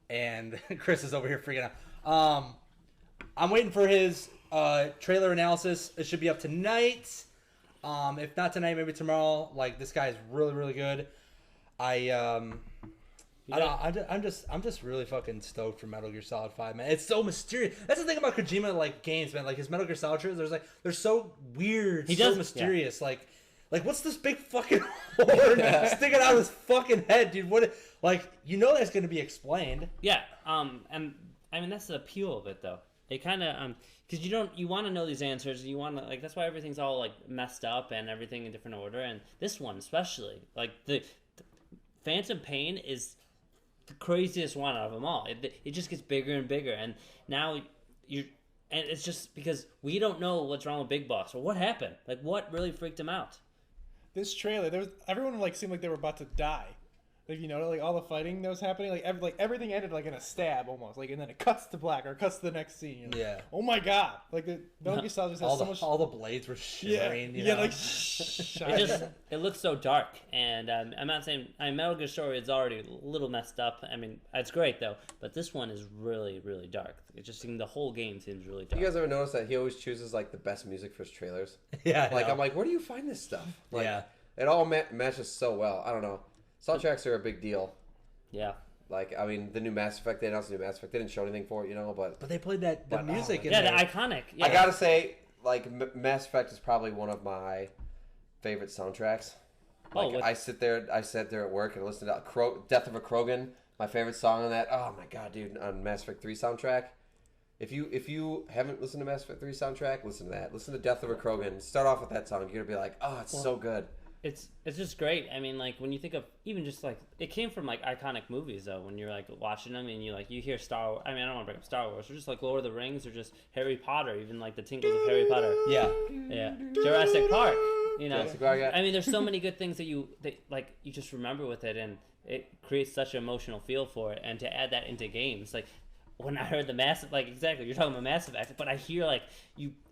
D: And Chris is over here freaking out. I'm waiting for his trailer analysis. It should be up tonight. If not tonight, maybe tomorrow. This guy is really, really good. I'm just really fucking stoked for Metal Gear Solid 5, man. It's so mysterious. That's the thing about Kojima games, man. His Metal Gear Solid trailers, they're so weird, so mysterious. Yeah. What's this big fucking horn sticking out of his fucking head, dude? What? That's going to be explained.
B: Yeah. And I mean that's the appeal of it, though. It kind of because you want to know these answers. You want to that's why everything's all messed up and everything in different order. And this one especially, the Phantom Pain is the craziest one out of them all. It just gets bigger and bigger, and now and it's just because we don't know what's wrong with Big Boss or what happened. What really freaked him out.
C: This trailer, everyone seemed like they were about to die. All the fighting that was happening, everything ended in a stab almost, and then it cuts to black or it cuts to the next scene.
D: Yeah.
C: Oh my god! The Metal Gear Solid just has so much.
D: All the blades were shimmering.
B: It looks so dark, and I'm not saying Metal Gear Story is already a little messed up. I mean, it's great though, but this one is really, really dark. It just the whole game seems really dark.
A: You guys ever notice that he always chooses the best music for his trailers?
D: Yeah.
A: I'm where do you find this stuff? It all matches so well. I don't know. Soundtracks are a big deal.
B: Yeah.
A: The new Mass Effect, they announced the new Mass Effect. They didn't show anything for it, but
D: they played the music in
B: there.
D: there.
B: The iconic. Yeah.
A: I gotta say, Mass Effect is probably one of my favorite soundtracks. I sat there at work and listened to Death of a Krogan, my favorite song on that. Oh my god, dude, on Mass Effect 3 soundtrack. If you haven't listened to Mass Effect 3 soundtrack, listen to that. Listen to Death of a Krogan. Start off with that song. You're gonna be oh, it's so good.
B: It's just great. I mean, when you think of even just it came from iconic movies though. When you're watching them and you hear Star Wars. I mean, I don't want to bring up Star Wars, or just Lord of the Rings, or just Harry Potter. Even the tingles of Harry Potter.
D: Yeah.
B: Jurassic Park.
A: Jurassic Park, yeah.
B: I mean, there's so many good things that you just remember with it, and it creates such an emotional feel for it. And to add that into games, when I heard the Mass, exactly, you're talking about Mass Effect, but I hear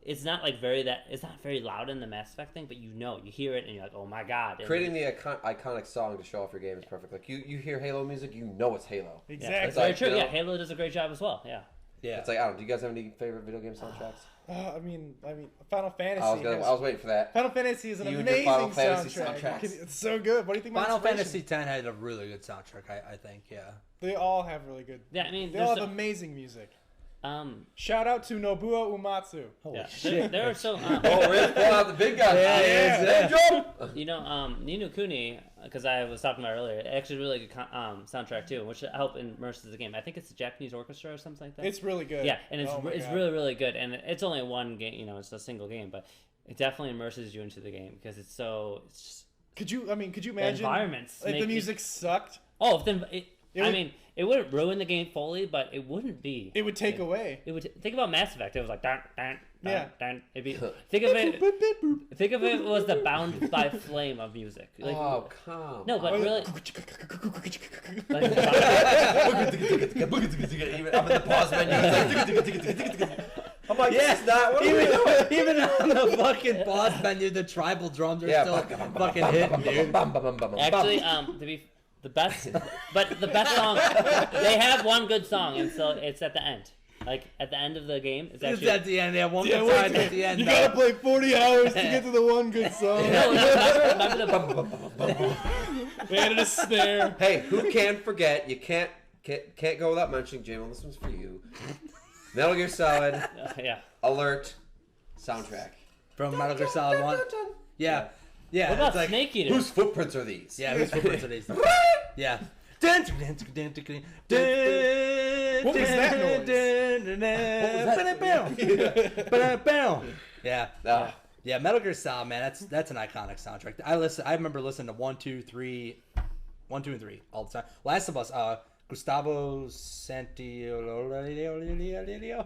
B: it's not it's not very loud in the Mass Effect thing, but you hear it and you're oh my god. And
A: creating the iconic song to show off your game is perfect. You hear Halo music, you know it's Halo.
C: Exactly.
B: That's very true. Yeah, Halo does a great job as well. Yeah.
D: Yeah.
A: It's like, I don't know. Do you guys have any favorite video game soundtracks?
C: I mean, Final Fantasy.
A: I was waiting for that.
C: Final Fantasy is an
A: You and your
C: amazing
A: Final Fantasy
C: soundtrack.
A: soundtracks.
C: It's so good. What do you think?
D: Final
C: about
D: Fantasy X had a really good soundtrack. I think. Yeah.
C: They all have really good.
B: Yeah, I mean,
C: they all have amazing music. Shout out to Nobuo Uematsu.
B: Holy shit! There are so.
A: Oh, we're pulling out the big guns.
B: You know, Ni no Kuni, because I was talking about earlier, actually really good soundtrack too, which help immerses the game. I think it's a Japanese orchestra or something like that.
C: It's really good.
B: Yeah, and it's really really good, and it's only one game. You know, it's a single game, but it definitely immerses you into the game because it's so. It's just,
C: could you imagine?
B: The environments.
C: Like the music sucked.
B: Oh, then it wouldn't ruin the game fully, but it wouldn't be.
C: It would take away.
B: It would think about Mass Effect. It was like dun, dun, dun,
C: yeah.
B: Dun. It'd be, think of it. Think of it was the Bound by Flame of music. Like,
A: oh come.
B: No, but really.
A: Even up in the pause menu. I'm like, yes, that. What
D: even on the fucking boss menu, the tribal drums are still fucking hitting, dude.
B: Actually, to be the best, but the best song, they have one good song, and so it's at the end. Like at the end of the game, it's actually
D: at the end. They have one good song at the end.
C: You gotta play 40 hours to get to the one good song.
B: remember the.
C: They added a snare.
A: Hey, who can forget? You can't go without mentioning, Jamie. This one's for you. Metal Gear Solid. Alert. Soundtrack
D: from Metal Gear Solid 1. Yeah. Yeah.
B: What about Snake Eater?
A: Whose footprints are these?
D: Yeah, whose footprints are these? Yeah.
C: What was that
D: noise? Yeah. Yeah, Metal Gear Solid, man, that's an iconic soundtrack. I remember listening to 1, 2, and 3 all the time. Last of Us, Gustavo Santaolalla.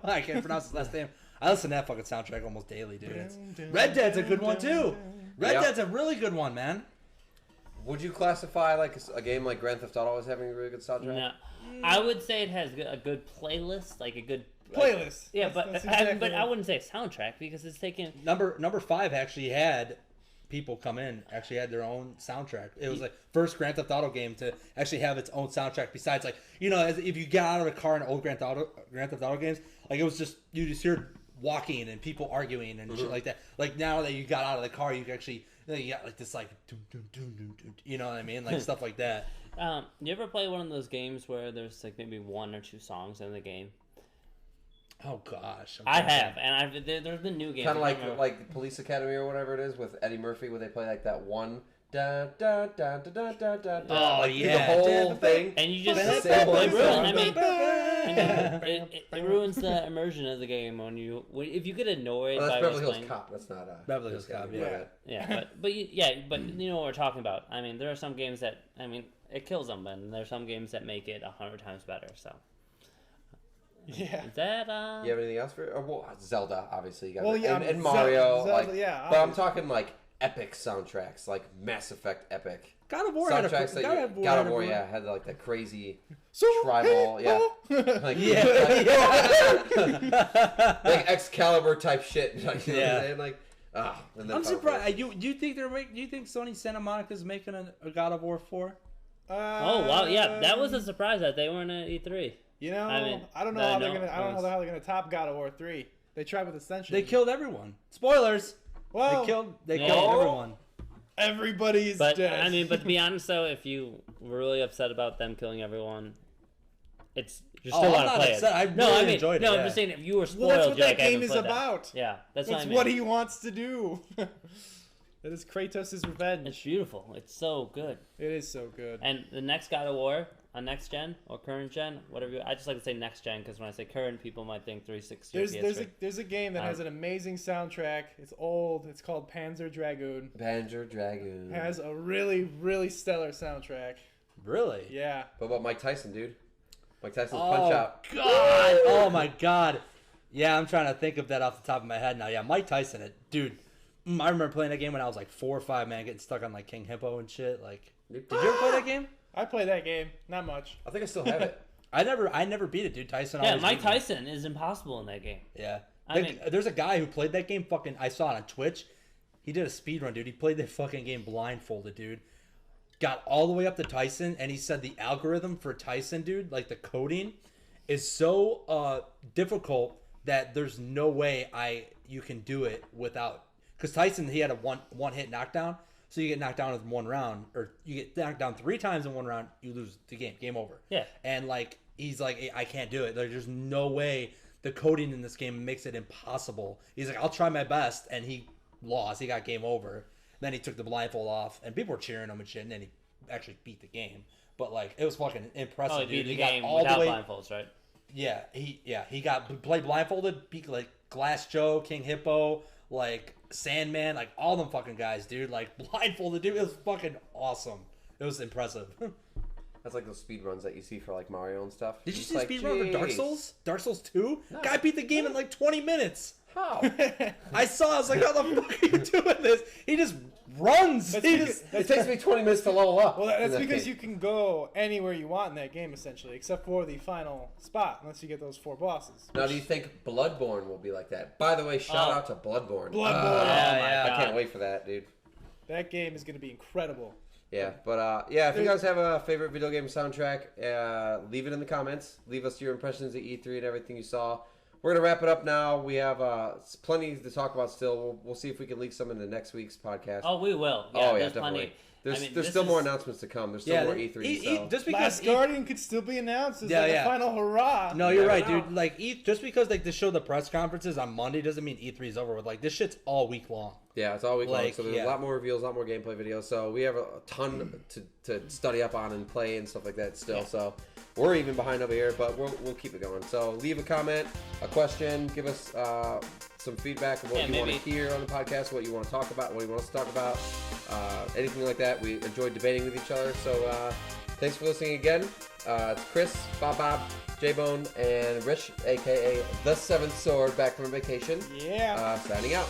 D: I can't pronounce his last name. I listen to that fucking soundtrack almost daily, dude. Red Dead's a good one too. Red Dead's a really good one, man.
A: Would you classify like a game like Grand Theft Auto as having a really good soundtrack?
B: No, I would say it has a good playlist, like a good
C: playlist.
B: Yeah, but I wouldn't say soundtrack because it's taken.
D: Number 5 actually had people come in, actually had their own soundtrack. It was like first Grand Theft Auto game to actually have its own soundtrack. Besides, like, you know, if you get out of a car in old Grand Theft Auto games, like it was just you just hear walking and people arguing and shit like that. Like now that you got out of the car, you can actually you got like this like you know what I mean, like stuff like that.
B: You ever play one of those games where there's like maybe 1 or 2 songs in the game?
D: Oh gosh,
B: I have, and there's been new games.
A: Kind of like Police Academy or whatever it is with Eddie Murphy, where they play like that one. Da, da, da, da, da, da, da,
B: oh
A: like,
B: yeah,
A: the whole thing,
B: and you just it ruins the immersion of the game if you get annoyed.
A: That's
B: by
A: Beverly Hills Cop. That's not
D: Beverly Hills Cop.
B: But you know what we're talking about. I mean, there are some games that it kills them, and there are some games that make it 100 times better. So.
C: Yeah.
B: Is that
A: You have anything else for? Zelda, obviously. You got and
C: Zelda,
A: Mario.
C: Zelda,
A: like,
C: yeah.
A: But I'm talking like epic soundtracks, like Mass Effect epic.
D: God of War
A: soundtracks
D: had
A: God of War, had like that crazy tribal, like like Excalibur type shit. Like, you know what I'm saying? Like,
D: I'm surprised. You think you think Sony Santa Monica's making a God of War 4?
B: Oh wow, yeah, that was a surprise that they weren't at E3.
C: You know, I don't know how they're gonna. I don't know how they're gonna top God of War 3. They tried with Ascension.
D: They killed everyone. Spoilers.
C: Well,
D: they killed everyone.
C: Everybody's dead.
B: But to be honest, though, if you were really upset about them killing everyone, you still want to play it.
D: I really enjoyed it.
B: No, I'm just saying if you were spoiled,
C: that's what
B: you're
C: that
B: like,
C: game is about.
B: That. Yeah, that's
C: what he wants to do. That is Kratos' revenge.
B: It's beautiful. It's so good.
C: It is so good.
B: And the next God of War, on next gen or current gen, whatever. I just like to say next gen because when I say current, people might think 360.
C: There's a game that has an amazing soundtrack. It's old. It's called Panzer Dragoon.
A: It
C: has a really, really stellar soundtrack.
D: Really?
C: Yeah.
A: What about Mike Tyson, dude? Mike Tyson's Punch Out.
D: God! Oh my God! Yeah, I'm trying to think of that off the top of my head now. Yeah, Mike Tyson, dude. I remember playing that game when I was like 4 or 5, man, getting stuck on like King Hippo and shit. Like, did you ever play that game?
C: I played that game, not much.
A: I think I still have it.
D: I never beat it, dude. Tyson.
B: Yeah, Mike Tyson is impossible in that game.
D: Yeah, there's a guy who played that game. Fucking, I saw it on Twitch. He did a speed run, dude. He played that fucking game blindfolded, dude. Got all the way up to Tyson, and he said the algorithm for Tyson, dude, like the coding, is so difficult that there's no way you can do it without. Because Tyson, he had a one hit knockdown, so you get knocked down in one round, or you get knocked down 3 times in one round, you lose the game over.
B: Yeah.
D: And like he's like, I can't do it. Like, there's no way. The coding in this game makes it impossible. He's like, I'll try my best, and he lost. He got game over. Then he took the blindfold off, and people were cheering him and shit, and then he actually beat the game. But like, it was fucking impressive.
B: Oh, he beat
D: dude.
B: the
D: He got
B: game
D: all
B: without
D: the way.
B: blindfolds, right?
D: Yeah, he played blindfolded, beat like Glass Joe, King Hippo, like Sandman, like all them fucking guys, dude. Like blindfolded, dude. It was fucking awesome. It was impressive.
A: That's like those speed runs that you see for like Mario and stuff.
D: Did you
A: It's
D: see the
A: like,
D: speed run for Dark
A: jeez.
D: Souls? Dark Souls 2?
A: No.
D: Guy beat the game in like 20 minutes.
A: How?
D: I was like, how the fuck are you doing this? He just runs.
C: That's
D: He
C: because-
D: just,
A: It takes me 20 minutes to level up.
C: Well,
A: in
C: that's
A: that
C: because
A: game.
C: you can go anywhere you want in that game, essentially, except for the final spot, unless you get those 4 bosses.
A: Now, do you think Bloodborne will be like that? By the way, shout out to Bloodborne.
C: Bloodborne.
B: Yeah,
A: I can't wait for that, dude.
C: That game is going to be incredible.
A: Yeah, but yeah, if you guys have a favorite video game soundtrack, leave it in the comments. Leave us your impressions of E3 and everything you saw. We're gonna wrap it up now. We have plenty to talk about still. We'll see if we can leak some into next week's podcast.
B: Oh, we will. Yeah,
A: yeah,
B: there's
A: definitely.
B: plenty.
A: There's
B: I mean,
A: there's
B: this
A: still
B: is-
A: more announcements to come. There's still more E3. So.
D: just because
C: Last Guardian could still be announced as
D: Yeah,
C: like
D: yeah.
C: a final hurrah.
D: No, you're
A: never
D: right,
A: know.
D: dude. Like, just because like they show the press conferences on Monday doesn't mean E3 is over with. Like, this shit's all week long.
A: Yeah, it's all week long.
D: Like,
A: So there's
D: yeah.
A: a lot more reveals, a lot more gameplay videos. So we have a ton to study up on and play and stuff like that still.
B: Yeah.
A: So we're even behind over here, but we'll keep it going. So leave a comment, a question, give us some feedback of what you want to hear on the podcast, what you want to talk about, what you want us to talk about, anything like that. We enjoy debating with each other. So thanks for listening again. It's Chris, Bob, J-Bone, and Rich, a.k.a. The Seventh Sword, back from vacation.
C: Yeah.
A: Signing out.